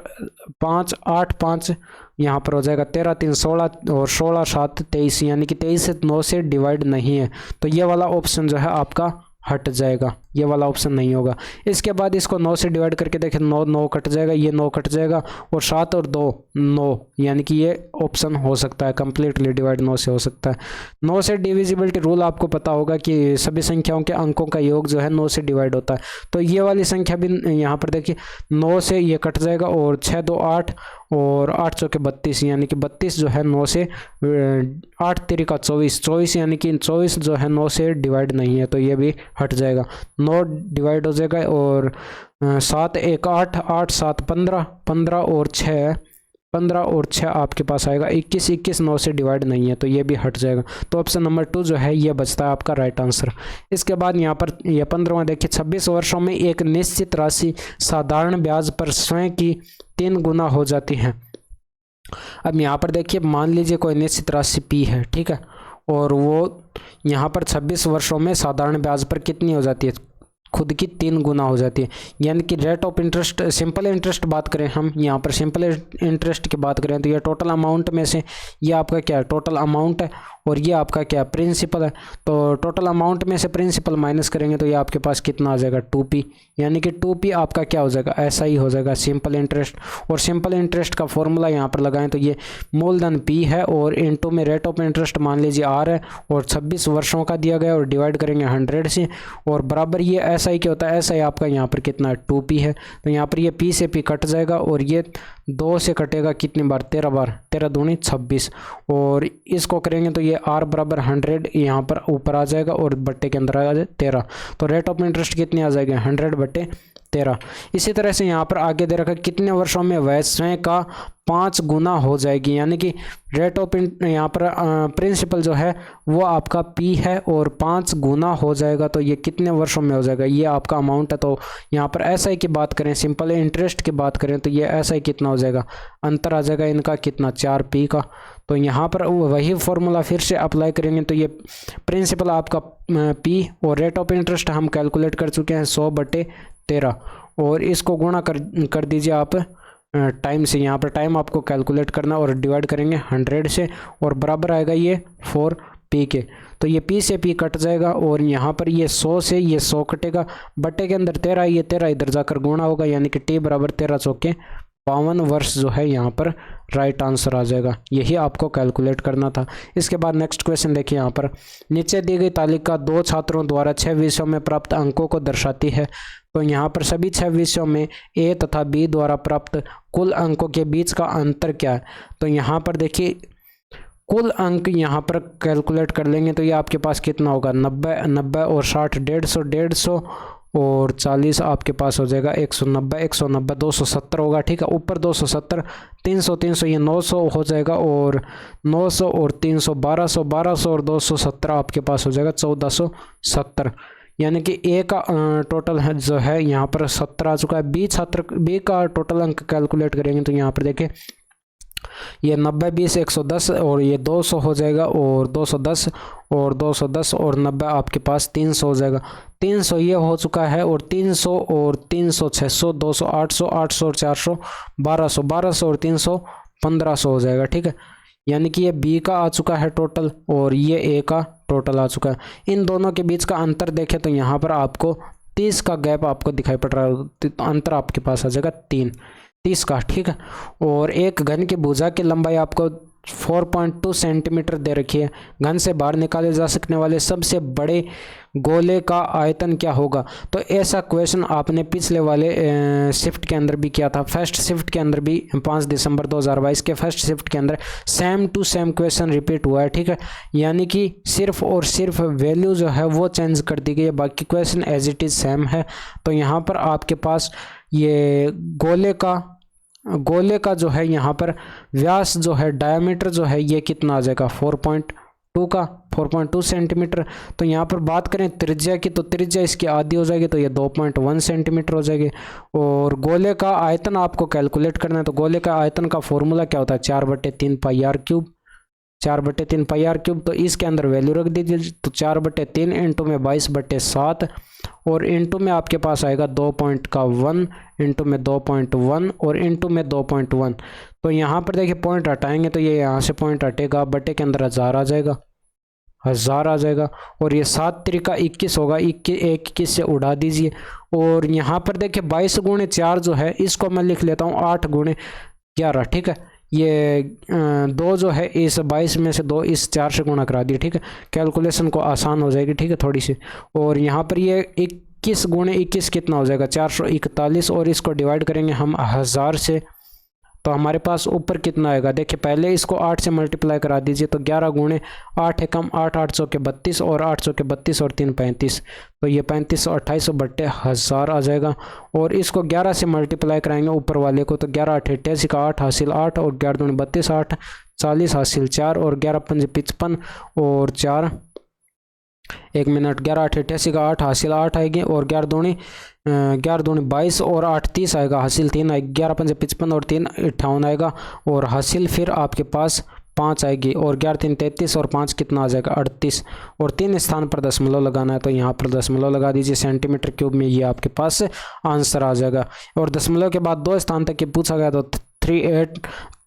5, 8, 5 यहाँ पर हो जाएगा 13, 3, 16 और 16, 7, 23, यानी कि 23 से 9 से डिवाइड नहीं है। तो ये वाला ऑप्शन जो है आपका हट जाएगा, ये वाला ऑप्शन नहीं होगा। इसके बाद इसको 9 से डिवाइड करके देखें, 9, 9 कट जाएगा, ये 9 कट जाएगा, और 7 और 2 9, यानी कि ये ऑप्शन हो सकता है, कम्प्लीटली डिवाइड 9 से हो सकता है। 9 से डिविजिबिलिटी रूल आपको पता होगा कि सभी संख्याओं के अंकों का योग जो है 9 से डिवाइड होता है। तो ये वाली संख्या भी यहाँ पर देखिए 9 से ये कट जाएगा, और 6, 2, 8 और 8 चौके 32, यानी कि 32 जो है 9 से 8 तिरिका 24, 24 यानी कि 24 जो है 9 से डिवाइड नहीं है, तो ये भी हट जाएगा। 9 डिवाइड हो जाएगा, और 7, 1, 8, 8, 7, 15, 15 और 6, 15 और 6 आपके पास आएगा 21, 21 9 से डिवाइड नहीं है, तो ये भी हट जाएगा। तो ऑप्शन नंबर 2 जो है ये बचता है आपका राइट आंसर। इसके बाद यहाँ पर यह 15वां देखिए, 26 वर्षों में एक निश्चित राशि साधारण ब्याज पर स्वयं की 3 गुना हो जाती है। अब यहाँ पर देखिए मान लीजिए कोई निश्चित राशि P है, ठीक है, और वो यहाँ पर 26 वर्षों में साधारण ब्याज पर कितनी हो जाती है, खुद की 3 गुना हो जाती है। यानी कि rate of interest, simple interest बात करें हम यहाँ पर, सिंपल इंटरेस्ट की बात करें तो ये टोटल अमाउंट में से ये आपका क्या है, टोटल अमाउंट है, और ये आपका क्या है, प्रिंसिपल है। तो टोटल अमाउंट में से प्रिंसिपल माइनस करेंगे तो ये आपके पास कितना आ जाएगा, 2p। यानी कि 2p आपका क्या हो जाएगा, ऐसा ही हो जाएगा सिंपल इंटरेस्ट। और सिंपल इंटरेस्ट का फॉर्मूला यहाँ पर लगाएं तो ये मूलधन p है और इनटू में रेट ऑफ इंटरेस्ट मान लीजिए r है, और 26 वर्षों का दिया गया और डिवाइड करेंगे 100 से, और बराबर ये ऐसा ही क्या होता है, ऐसा ही आपका यहाँ पर कितना है, 2p है। तो यहाँ पर ये p से p कट जाएगा और ये 2 से कटेगा कितनी बार, 13 बार, 13 दूनी 26, और इसको करेंगे तो ये r बराबर 100 यहाँ पर ऊपर आ जाएगा और बट्टे के अंदर आ जाए 13। तो रेट ऑफ इंटरेस्ट कितनी आ जाएगी, 100/13। इसी तरह से यहाँ पर आगे दे रखा कितने वर्षों में वह स्वयं का 5 गुना हो जाएगी। यानी कि रेट ऑफ यहाँ पर प्रिंसिपल जो है वो आपका p है और 5 गुना हो जाएगा, तो ये कितने वर्षों में हो जाएगा, ये आपका अमाउंट है। तो यहाँ पर एस आई की बात करें, सिंपल इंटरेस्ट की बात करें तो ये एस आई कितना हो जाएगा, अंतर आ जाएगा इनका कितना, 4p का। तो यहाँ पर वही फॉर्मूला फिर से अप्लाई करेंगे तो ये प्रिंसिपल आपका p और रेट ऑफ इंटरेस्ट हम कैलकुलेट कर चुके हैं 100/13, और इसको गुणा कर दीजिए आप टाइम से। यहाँ पर टाइम आपको कैलकुलेट करना और डिवाइड करेंगे 100 से, और बराबर आएगा ये 4p के। तो ये p से p कट जाएगा और यहाँ पर ये 100 से ये 100 कटेगा, बट्टे के अंदर 13, ये 13 इधर जाकर गुणा होगा, यानी कि t बराबर 13 चौके 52 वर्ष जो है यहाँ पर राइट आंसर आ जाएगा। यही आपको कैलकुलेट करना था। इसके बाद नेक्स्ट क्वेश्चन देखिए, यहाँ पर नीचे दी गई तालिका 2 छात्रों द्वारा 6 विषयों में प्राप्त अंकों को दर्शाती है। तो यहाँ पर सभी 6 विषयों में ए तथा बी द्वारा प्राप्त कुल अंकों के बीच का अंतर क्या है। तो यहाँ पर देखिए कुल अंक यहाँ पर कैलकुलेट कर लेंगे तो ये आपके पास कितना होगा, 90 और 60, 150 और 40 आपके पास हो जाएगा 190 270 होगा। ठीक है, ऊपर 270, 300 ये 900 हो जाएगा, और 900 और 300 1200 और 270 आपके पास हो जाएगा 1470। यानी कि ए का टोटल है जो है यहाँ पर 17 आ चुका है। बी का टोटल अंक कैलकुलेट करेंगे तो यहाँ पर देखिए ये 90 20 110 और ये 200 हो जाएगा, और 210 और 210 और 90 आपके पास 300 हो जाएगा। 300 ये हो चुका है, और 300 और 300 600 200 800 800 और 400 1200 और 300 1500 हो जाएगा। ठीक है, यानी कि ये बी का आ चुका है टोटल और ये ए का टोटल आ चुका है। इन दोनों के बीच का अंतर देखें तो यहाँ पर आपको 30 का गैप आपको दिखाई पड़ रहा है, तो अंतर आपके पास आ जाएगा 30 का। ठीक है, और एक घन की भुजा की लंबाई आपको 4.2 सेंटीमीटर दे रखी है। घन से बाहर निकाले जा सकने वाले सबसे बड़े गोले का आयतन क्या होगा। तो ऐसा क्वेश्चन आपने पिछले वाले शिफ्ट के अंदर भी किया था, फर्स्ट शिफ्ट के अंदर भी 5 दिसंबर 2022 के फर्स्ट शिफ्ट के अंदर same to same question repeat हुआ है। ठीक है, यानी कि सिर्फ और सिर्फ वैल्यू जो है वो चेंज कर दी गई है, बाकी question as it is same है। तो यहाँ पर आपके पास ये गोले का जो है यहाँ पर व्यास जो है, डायमीटर जो है ये कितना आ जाएगा 4.2 सेंटीमीटर। तो यहाँ पर बात करें त्रिज्या की, तो त्रिज्या इसकी आधी हो जाएगी, तो ये 2.1 सेंटीमीटर हो जाएगी। और गोले का आयतन आपको कैलकुलेट करना है, तो गोले का आयतन का फॉर्मूला क्या होता है, 4/3 pi R cube, 4/3 pi R cube. तो इसके अंदर वैल्यू रख दीजिए, तो 4/3 इंटू में 22/7 और इंटू में आपके पास आएगा 2.1 इंटू में 2.1 और इंटू में 2.1। तो यहाँ पर देखिए पॉइंट हटाएंगे तो ये यहाँ से पॉइंट हटेगा, बटे के अंदर 1000 आ जाएगा, 1000 आ जाएगा। और ये 7 त्रिका 21 होगा, 21 से उड़ा दीजिए। और यहाँ पर देखिए 22 गुणे 4 जो है इसको मैं लिख लेता हूँ 8 गुणे 11। ठीक है, ये 2 जो है इस 22 में से 2 इस 4 से गुणा करा दिए। ठीक है, कैलकुलेशन को आसान हो जाएगी। ठीक है, थोड़ी सी। और यहाँ पर ये 21 गुणे 21 कितना हो जाएगा 441, और इसको डिवाइड करेंगे हम 1000 से, तो हमारे पास ऊपर कितना आएगा, देखिए पहले इसको 8 से मल्टीप्लाई करा दीजिए, तो 11 गुणे 8 है कम 8 800 के 32 और 800 के 32 और 3 35, तो ये 3528/1000 आ जाएगा। और इसको 11 से मल्टीप्लाई कराएंगे ऊपर वाले को, तो 11 8 88 का 8 हासिल 8 और 11 दूनी 32 8 40 हासिल 4 और 11 5 55 और 4 1 मिनट 11 8 88 का 8 हासिल 8 आएगी और 11 दूनी 22 और 8 30 आएगा, हासिल 3 आएगा, 11 5 55 और 3 58 आएगा और हासिल फिर आपके पास 5 आएगी, और 11 3 33 और 5 कितना आ जाएगा 38, और 3 स्थान पर दशमलव लगाना है तो यहाँ पर दशमलव लगा दीजिए सेंटीमीटर क्यूब में, ये आपके पास आंसर आ जाएगा। और दशमलव के बाद 2 स्थान तक ये पूछा गया तो 38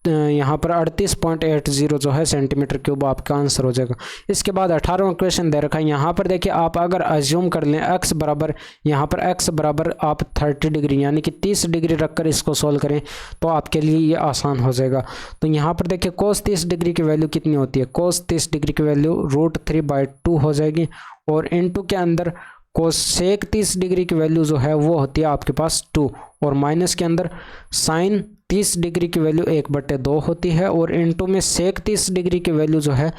यहाँ पर 38.80 जो है सेंटीमीटर क्यूब आपका आंसर हो जाएगा। इसके बाद 18वां क्वेश्चन दे रखा है, यहाँ पर देखिए आप अगर अज्यूम कर लें x बराबर, यहाँ पर x बराबर आप 30 डिग्री यानी कि 30 डिग्री रखकर इसको सोल्व करें तो आपके लिए ये आसान हो जाएगा। तो यहाँ पर देखिए cos 30 डिग्री की वैल्यू कितनी होती है, cos 30 डिग्री की वैल्यू √3/2 हो जाएगी, और इनटू के अंदर कोसेक 30 डिग्री की वैल्यू जो है वो होती है आपके पास 2, और माइनस के अंदर साइन 30 डिग्री की वैल्यू 1/2 होती है, और इनटू में सेक 30 डिग्री की वैल्यू जो है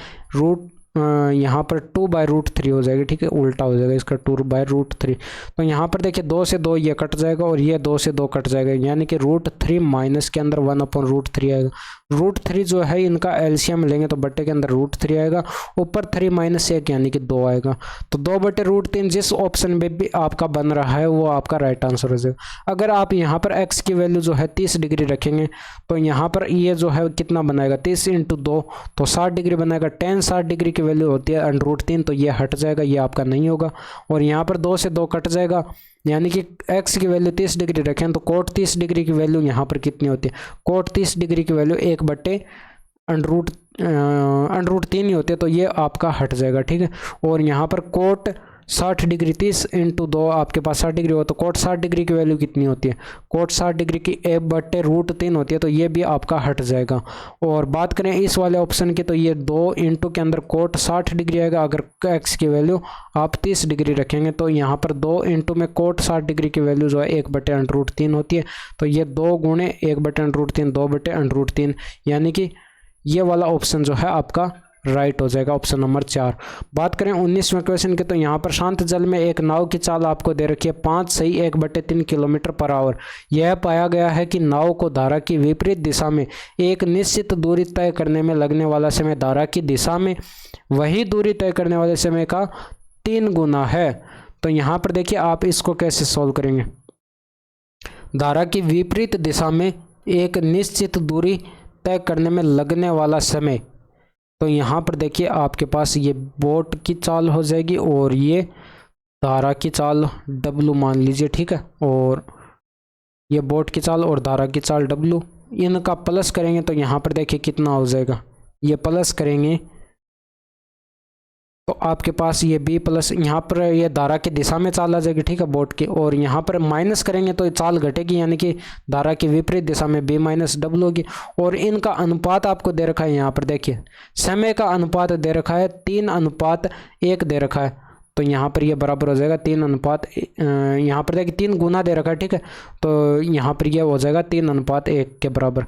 यहाँ पर 2/√3 हो जाएगी, ठीक है, उल्टा हो जाएगा इसका 2/√3। तो यहाँ पर देखिए 2 से 2 ये कट जाएगा और ये 2 से 2 कट जाएगा, यानी कि √3 माइनस के अंदर 1/√3 आएगा। √3 जो है इनका एलसीएम लेंगे तो बट्टे के अंदर √3 आएगा, ऊपर 3 माइनस 1 यानी कि 2 आएगा। तो 2/√3 जिस ऑप्शन में भी आपका बन रहा है वो आपका राइट आंसर हो जाएगा। अगर आप यहाँ पर x की वैल्यू जो है 30 डिग्री रखेंगे तो यहाँ पर ये जो है कितना बनाएगा, 30 × 2 तो 60 डिग्री बनाएगा। tan 60 डिग्री की वैल्यू होती है √3, तो ये हट जाएगा, ये आपका नहीं होगा। और यहाँ पर 2 से 2 कट जाएगा, यानी कि x की वैल्यू 30 डिग्री रखें तो कोट 30 डिग्री की वैल्यू यहाँ पर कितनी होती है, कोट 30 डिग्री की वैल्यू 1/√3 ही होती है, तो ये आपका हट जाएगा, ठीक है। और यहाँ पर कोट 60 डिग्री 30 × 2 आपके पास 60 डिग्री हो तो कोट 60 डिग्री की वैल्यू कितनी होती है, कोट 60 डिग्री की 1/√3 होती है, तो ये भी आपका हट जाएगा। और बात करें इस वाले ऑप्शन की तो ये 2 इंटू के अंदर कोट 60 डिग्री आएगा। अगर x की वैल्यू आप 30 डिग्री रखेंगे तो यहाँ पर 2 इंटू में कोट 60 डिग्री की वैल्यू जो है 1/√3 होती है, तो ये 2 गुणे 1/√3 2/√3, यानी कि ये वाला ऑप्शन जो है आपका राइट हो जाएगा, ऑप्शन नंबर 4। बात करें 19वें क्वेश्चन की तो यहाँ पर शांत जल में एक नाव की चाल आपको दे रखी है 5 सही 1/3 किलोमीटर/आवर। यह पाया गया है कि नाव को धारा की विपरीत दिशा में एक निश्चित दूरी तय करने में लगने वाला समय धारा की दिशा में वही दूरी तय करने वाले समय का 3 गुना है। तो यहाँ पर देखिए आप इसको कैसे सॉल्व करेंगे, धारा की विपरीत दिशा में एक निश्चित दूरी तय करने में लगने वाला समय, तो यहाँ पर देखिए आपके पास ये बोट की चाल हो जाएगी और ये धारा की चाल W मान लीजिए, ठीक है, और ये बोट की चाल और धारा की चाल W, इनका प्लस करेंगे तो यहाँ पर देखिए कितना हो जाएगा, ये प्लस करेंगे तो आपके पास ये B प्लस, यहाँ पर ये धारा की दिशा में चाल आ जाएगी, ठीक है, बोट की, और यहाँ पर माइनस करेंगे तो चाल घटेगी, यानी कि धारा की विपरीत दिशा में B - W होगी। और इनका अनुपात आपको दे रखा है, यहाँ पर देखिए समय का अनुपात दे रखा है 3:1 दे रखा है, तो यहाँ पर ये बराबर हो जाएगा 3:, यहाँ पर देखिए 3 गुना दे रखा है, ठीक है, तो यहाँ पर यह हो जाएगा 3:1 के बराबर।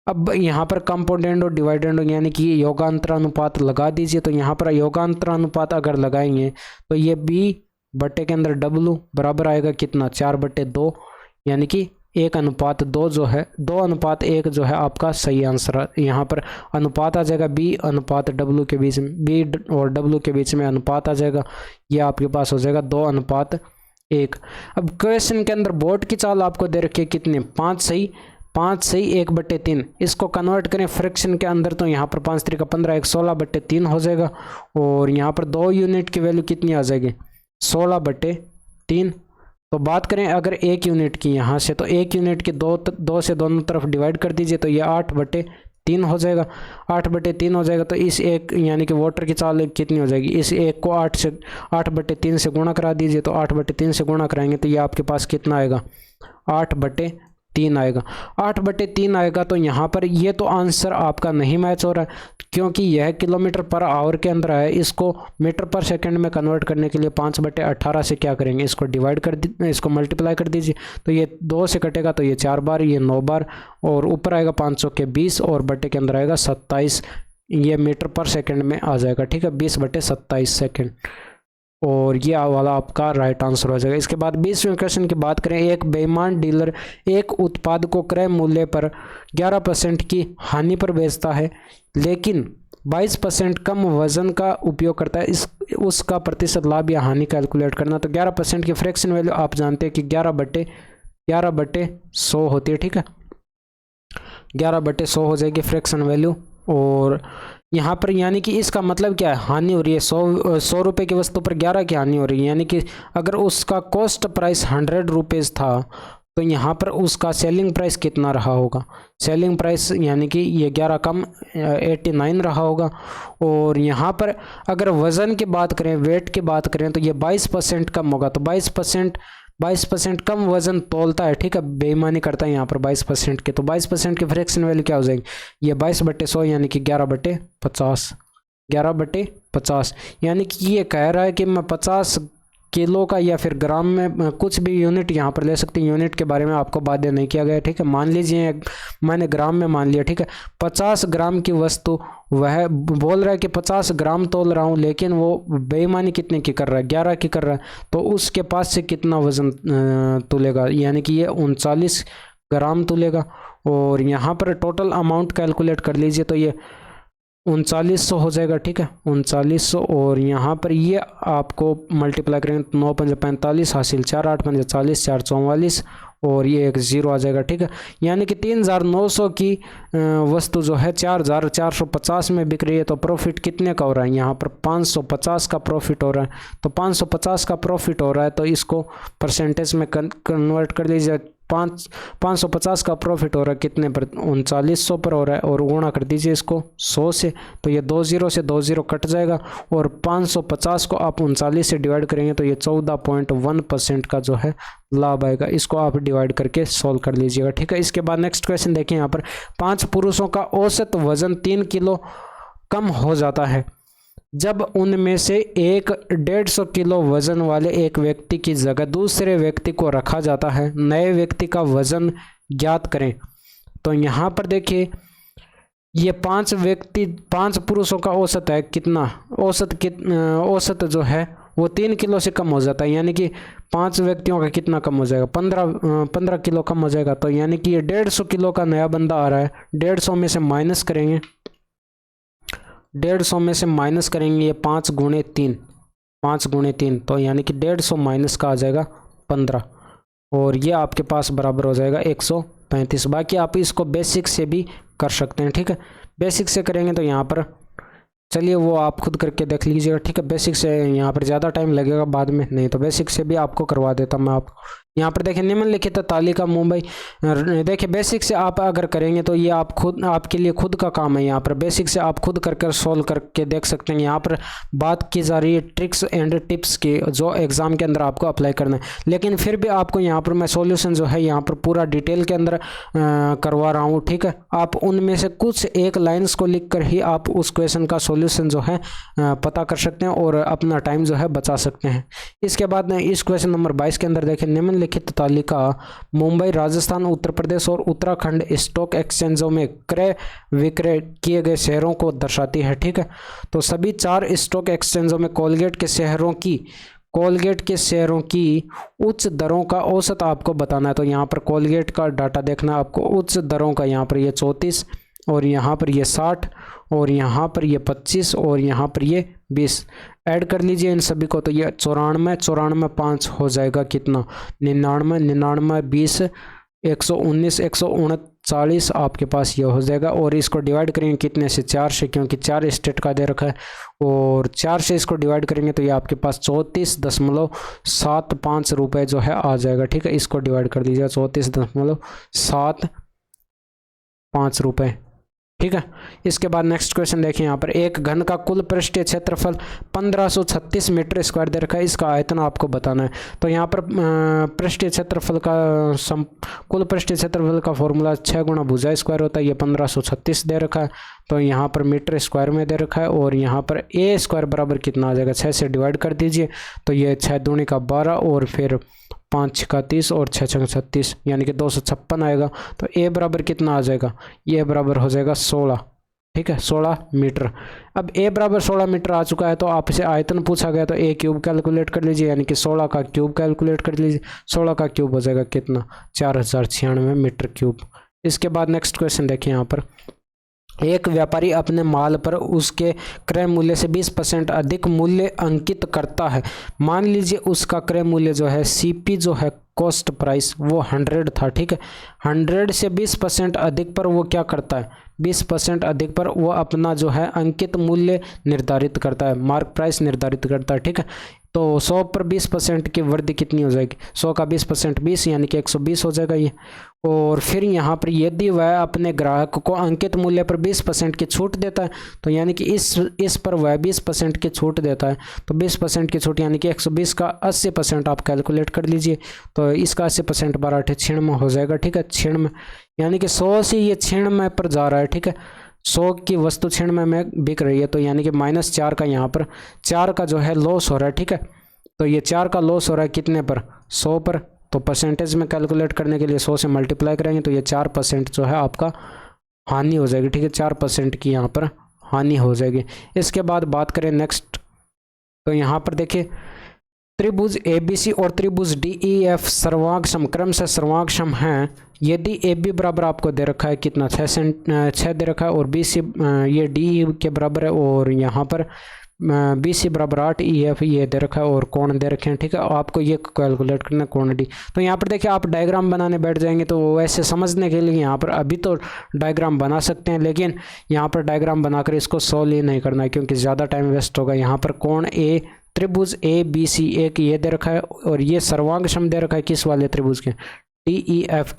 अब यहाँ पर कंपोनेंट और डिवाइडेंड यानी कि योगांतरानुपात लगा दीजिए, तो यहाँ पर योगांतरानुपात अगर लगाएंगे तो ये B बट्टे के अंदर W बराबर आएगा कितना 4/2, यानी कि 1:2 जो है 2:1 जो है आपका सही आंसर। यहाँ पर अनुपात आ जाएगा B/W के बीच में, B और W के बीच में अनुपात आ जाएगा, ये आपके पास हो जाएगा 2:1। अब क्वेश्चन के अंदर बोट की चाल आपको दे रखी है कितने 5 सही 1/3, इसको कन्वर्ट करें फ्रैक्शन के अंदर तो यहाँ पर 5 3 15 1 16/3 हो जाएगा, और यहाँ पर 2 यूनिट की वैल्यू कितनी आ जाएगी 16/3। तो बात करें अगर 1 यूनिट की यहाँ से, तो 1 यूनिट की 2 से दोनों तरफ डिवाइड कर दीजिए तो ये 8/3 हो जाएगा, 8/3 हो जाएगा। तो इस एक यानी कि वाटर की चाल कितनी हो जाएगी, इस एक को 8/3 से गुणा करा दीजिए, तो 8/3 से गुणा कराएंगे तो ये आपके पास कितना आएगा 8/3 आएगा, 8/3 आएगा। तो यहाँ पर ये तो आंसर आपका नहीं मैच हो रहा है क्योंकि यह किलोमीटर/आवर के अंदर है, इसको मीटर/सेकंड में कन्वर्ट करने के लिए 5/18 से क्या करेंगे, इसको डिवाइड कर इसको मल्टीप्लाई कर दीजिए, तो ये 2 से कटेगा तो ये 4 बार, ये 9 बार, और ऊपर आएगा 500 के 20 और बटे के अंदर आएगा 27, ये मीटर/सेकंड में आ जाएगा, ठीक है, 20/27 सेकेंड, और ये वाला आपका राइट आंसर हो जाएगा। इसके बाद 20वें क्वेश्चन की बात करें, एक बेईमान डीलर एक उत्पाद को क्रय मूल्य पर 11% की हानि पर बेचता है लेकिन 22% कम वजन का उपयोग करता है, उसका प्रतिशत लाभ या हानि कैलकुलेट करना। तो 11% की फ्रैक्शन वैल्यू आप जानते हैं कि 11/100 होती है, ठीक है, 11/100 हो जाएगी फ्रैक्शन वैल्यू। और यहाँ पर यानी कि इसका मतलब क्या है, हानि हो रही है। 100 रुपये की वस्तु पर 11 की हानि हो रही है, यानी कि अगर उसका कॉस्ट प्राइस 100 रुपीज़ था तो यहाँ पर उसका सेलिंग प्राइस कितना रहा होगा। सेलिंग प्राइस यानी कि ये 11 कम 89 रहा होगा। और यहाँ पर अगर वज़न की बात करें, वेट की बात करें, तो ये 22% कम होगा। तो 22% कम वजन तोलता है, ठीक है, बेईमानी करता है यहाँ पर 22% के। तो 22% की फ्रैक्शन वैल्यू क्या हो जाएगी, ये 22/100 यानी कि 11/50। 11/50 यानी कि ये कह रहा है कि मैं 50 किलो का या फिर ग्राम में कुछ भी यूनिट यहाँ पर ले सकते हैं। यूनिट के बारे में आपको बाध्य नहीं किया गया, ठीक है। मान लीजिए मैंने ग्राम में मान लिया, ठीक है। 50 ग्राम की वस्तु वह बोल रहा है कि 50 ग्राम तोल रहा हूँ, लेकिन वो बेईमानी कितने की कर रहा है, 11 की कर रहा है। तो उसके पास से कितना वजन तुलेगा, यानी कि ये 39 ग्राम तुलेगा। और यहाँ पर टोटल अमाउंट कैलकुलेट कर लीजिए तो ये 3900 हो जाएगा, ठीक है, 3900। और यहाँ पर ये आपको मल्टीप्लाई करेंगे तो 9 पंजे 45 हासिल 4 8 पंजे 40 4 44 और ये एक ज़ीरो आ जाएगा, ठीक है। यानी कि 3900 की वस्तु जो है 4450 में बिक रही है। तो प्रॉफिट कितने का हो रहा है, यहाँ पर 550 का प्रॉफिट हो रहा है। तो 550 का प्रॉफिट हो रहा है तो इसको परसेंटेज में कन्वर्ट कर लीजिए। 550 का प्रॉफिट हो रहा है कितने पर, 3900 पर हो रहा है, और गुणा कर दीजिए इसको 100 से। तो ये 2 0 से 2 0 कट जाएगा। और 550 को आप 39 से डिवाइड करेंगे तो ये 14.1% का जो है लाभ आएगा। इसको आप डिवाइड करके सॉल्व कर लीजिएगा, ठीक है। इसके बाद नेक्स्ट क्वेश्चन देखिए, यहाँ पर 5 पुरुषों का औसत वजन 3 किलो कम हो जाता है जब उनमें से एक 150 किलो वजन वाले एक व्यक्ति की जगह दूसरे व्यक्ति को रखा जाता है। नए व्यक्ति का वजन ज्ञात करें। तो यहाँ पर देखिए ये 5 पुरुषों का औसत है कितना, औसत जो है वो 3 किलो से कम हो जाता है। यानी कि 5 व्यक्तियों का कितना कम हो जाएगा, 15 किलो कम हो जाएगा। तो यानी कि ये 150 किलो का नया बंदा आ रहा है, 150 में से माइनस करेंगे, 150 में से माइनस करेंगे ये 5 गुणे 3, तो यानी कि 150 माइनस का आ जाएगा 15 और ये आपके पास बराबर हो जाएगा 135। बाकी आप इसको बेसिक से भी कर सकते हैं, ठीक है। बेसिक से करेंगे तो यहाँ पर चलिए वो आप खुद करके देख लीजिएगा, ठीक है। बेसिक से यहाँ पर ज़्यादा टाइम लगेगा बाद में, नहीं तो बेसिक से भी आपको करवा देता मैं आपको। यहाँ पर देखिए निम्नलिखित तालिका मुंबई, देखिए बेसिक से आप अगर करेंगे तो ये आप खुद, आपके लिए खुद का काम है। यहाँ पर बेसिक से आप खुद करके सॉल्व करके देख सकते हैं। यहाँ पर बात की जा रही है ट्रिक्स एंड टिप्स की जो एग्ज़ाम के अंदर आपको अप्लाई करना है, लेकिन फिर भी आपको यहाँ पर मैं सॉल्यूशन जो है यहाँ पर पूरा डिटेल के अंदर करवा रहा हूँ, ठीक है। आप उनमें से कुछ एक लाइन्स को लिख कर ही आप उस क्वेश्चन का सॉल्यूशन जो है पता कर सकते हैं और अपना टाइम जो है बचा सकते हैं। इसके बाद इस क्वेश्चन नंबर 22 के अंदर देखें, निम्नलिखित तालिका मुंबई, राजस्थान, उत्तर प्रदेश और उत्तराखंड स्टॉक एक्सचेंजों में क्रय विक्रय किए गए शेयरों को दर्शाती है, ठीक है। तो सभी 4 स्टॉक एक्सचेंजों में कोलगेट के शेयरों की उच्च दरों का औसत आपको बताना है। तो यहाँ पर कोलगेट का डाटा देखना है आपको, उच्च दरों का। यहाँ पर ये 34 और यहाँ पर ये 60 और यहाँ पर ये 25 और यहाँ पर ये 20 ऐड कर लीजिए इन सभी को। तो ये 94 5 हो जाएगा कितना, 99 20 119 139 आपके पास ये हो जाएगा। और इसको डिवाइड करेंगे कितने से, 4 से, क्योंकि 4 स्टेट का दे रखा है। और 4 से इसको डिवाइड करेंगे तो ये आपके पास 34.75 रुपये जो है आ जाएगा, ठीक है। इसको डिवाइड कर दीजिएगा 34.75 रुपये, ठीक है। इसके बाद नेक्स्ट क्वेश्चन देखिए, यहाँ पर एक घन का कुल पृष्ठीय क्षेत्रफल 1536 मीटर स्क्वायर दे रखा है, इसका आयतन आपको बताना है। तो यहाँ पर पृष्ठीय क्षेत्रफल का कुल पृष्ठीय क्षेत्रफल का फॉर्मूला 6 गुणा भुजा स्क्वायर होता है। ये 1536 दे रखा है, तो यहाँ पर मीटर स्क्वायर में दे रखा है। और यहाँ पर ए स्क्वायर बराबर कितना आ जाएगा, 6 से डिवाइड कर दीजिए तो ये 6 दूनी का 12 और फिर 5 का 30 और 6 6 36 यानी कि 256 आएगा। तो ए बराबर कितना आ जाएगा, ये बराबर हो जाएगा 16, ठीक है, 16 मीटर। अब ए बराबर 16 मीटर आ चुका है तो आपसे आयतन पूछा गया तो ए क्यूब कैलकुलेट कर लीजिए, यानी कि 16 का क्यूब कैलकुलेट कर लीजिए। 16 का क्यूब हो जाएगा कितना, 4096 मीटर क्यूब। इसके बाद नेक्स्ट क्वेश्चन देखिए, यहाँ पर एक व्यापारी अपने माल पर उसके क्रय मूल्य से 20% अधिक मूल्य अंकित करता है। मान लीजिए उसका क्रय मूल्य जो है सीपी जो है कॉस्ट प्राइस वो 100 था, ठीक है। 100 से 20% अधिक पर वो क्या करता है, 20% अधिक पर वो अपना जो है अंकित मूल्य निर्धारित करता है, मार्क प्राइस निर्धारित करता है, ठीक है। तो 100 पर 20% की वृद्धि कितनी हो जाएगी, 100 का 20% 20 यानी कि 120 हो जाएगा ये। और फिर यहाँ पर यदि वह अपने ग्राहक को अंकित मूल्य पर 20% की छूट देता है, तो यानी कि इस पर वह 20% की छूट देता है, तो 20% की छूट यानी कि 120 का 80% आप कैलकुलेट कर लीजिए। तो इसका 80% 12 96 हो जाएगा, ठीक है। 96 यानी कि 100 से ये 96 पर जा रहा है, ठीक है। 100 की वस्तु 96 में बिक रही है, तो यानी कि -4 का यहाँ पर 4 का जो है लॉस हो रहा है, ठीक है। तो ये 4 का लॉस हो रहा है कितने पर, 100 पर। तो परसेंटेज में कैलकुलेट करने के लिए 100 से मल्टीप्लाई करेंगे, तो ये 4% जो है आपका हानि हो जाएगी, ठीक है। 4% की यहाँ पर हानि हो जाएगी। इसके बाद बात करें नेक्स्ट, तो यहाँ पर देखिए त्रिभुज ABC और त्रिभुज DEF सर्वांगसम क्रम से सर्वांगसम हैं यदि AB बराबर आपको दे रखा है कितना 6 दे रखा है, और BC ये DE के बराबर है, और यहाँ पर BC बराबर 8, EF ये दे रखा है, और कोण दे रखे हैं, ठीक है। आपको ये कैलकुलेट करना कोण D। तो यहाँ पर देखिए आप डायग्राम बनाने बैठ जाएंगे तो वैसे समझने के लिए यहाँ पर अभी तो डायग्राम बना सकते हैं, लेकिन यहाँ पर डायग्राम बनाकर इसको सॉल्व ही नहीं करना है क्योंकि ज़्यादा टाइम वेस्ट होगा। यहाँ पर कोण A त्रिभुज ABC एक ये दे रखा है, और ये सर्वांगसम दे रखा है किस वाले त्रिभुज के, DEF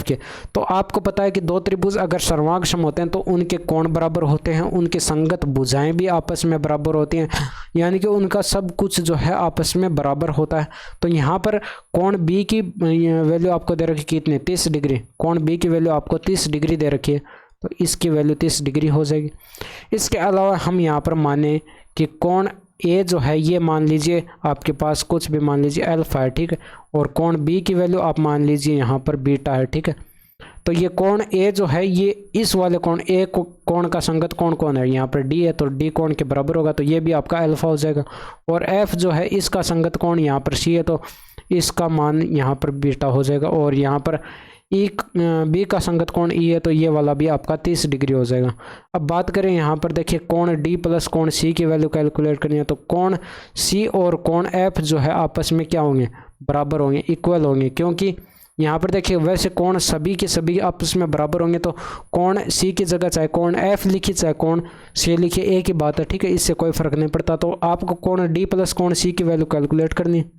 के। तो आपको पता है कि दो त्रिभुज अगर सर्वांगसम होते हैं तो उनके कोण बराबर होते हैं, उनकी संगत भुजाएं भी आपस में बराबर होती हैं, यानी कि उनका सब कुछ जो है आपस में बराबर होता है। तो यहाँ पर कोण B की वैल्यू आपको दे रखी कितनी, 30 डिग्री। कोण B की वैल्यू आपको 30 डिग्री दे रखी है, तो इसकी वैल्यू 30 डिग्री हो जाएगी। इसके अलावा हम यहाँ पर माने कि कोण A जो है ये मान लीजिए आपके पास कुछ भी मान लीजिए अल्फा है, ठीक है, और कोण B की वैल्यू आप मान लीजिए यहाँ पर बीटा है, ठीक है। तो ये कोण A जो है ये इस वाले कोण A को कोण का संगत कोण कौन है, यहाँ पर D है, तो D कोण के बराबर होगा, तो ये भी आपका अल्फा हो जाएगा। और F जो है इसका संगत कोण यहाँ पर C है, तो इसका मान यहाँ पर बीटा हो जाएगा। और यहाँ पर B का संगत कोण E है, तो ये वाला भी आपका 30 डिग्री हो जाएगा। अब बात करें यहाँ पर देखिए कोण D प्लस कोण C की वैल्यू कैलकुलेट करनी है, तो कोण C और कोण F जो है आपस में क्या होंगे, बराबर होंगे, इक्वल होंगे, क्योंकि यहाँ पर देखिए वैसे कोण सभी के सभी आपस में बराबर होंगे, तो कोण C की जगह चाहे कोण F लिखी चाहे कोण C लिखी एक ही बात है, ठीक है, इससे कोई फर्क नहीं पड़ता। तो आपको कोण D प्लस कोण C की वैल्यू कैलकुलेट करनी है,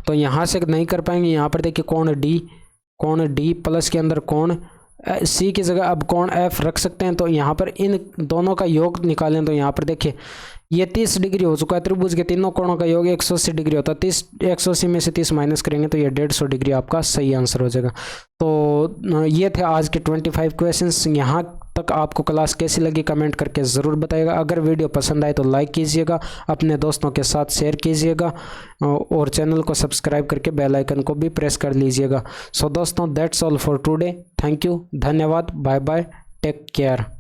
तो यहाँ से नहीं कर पाएंगे। यहाँ पर देखिए कोण D प्लस के अंदर कोण C की जगह अब कोण F रख सकते हैं, तो यहाँ पर इन दोनों का योग निकालें, तो यहाँ पर देखिए ये 30 डिग्री हो चुका है। त्रिभुज के तीनों कोणों का योग 180 डिग्री होता है, 180 में से 30 माइनस करेंगे तो ये 150 डिग्री आपका सही आंसर हो जाएगा। तो ये थे आज के 25 क्वेश्चंस। यहाँ तक आपको क्लास कैसी लगी कमेंट करके ज़रूर बताइएगा। अगर वीडियो पसंद आए तो लाइक कीजिएगा, अपने दोस्तों के साथ शेयर कीजिएगा, और चैनल को सब्सक्राइब करके बेल आइकन को भी प्रेस कर लीजिएगा। सो दोस्तों that's all for today. Thank you, धन्यवाद, बाय बाय, टेक केयर।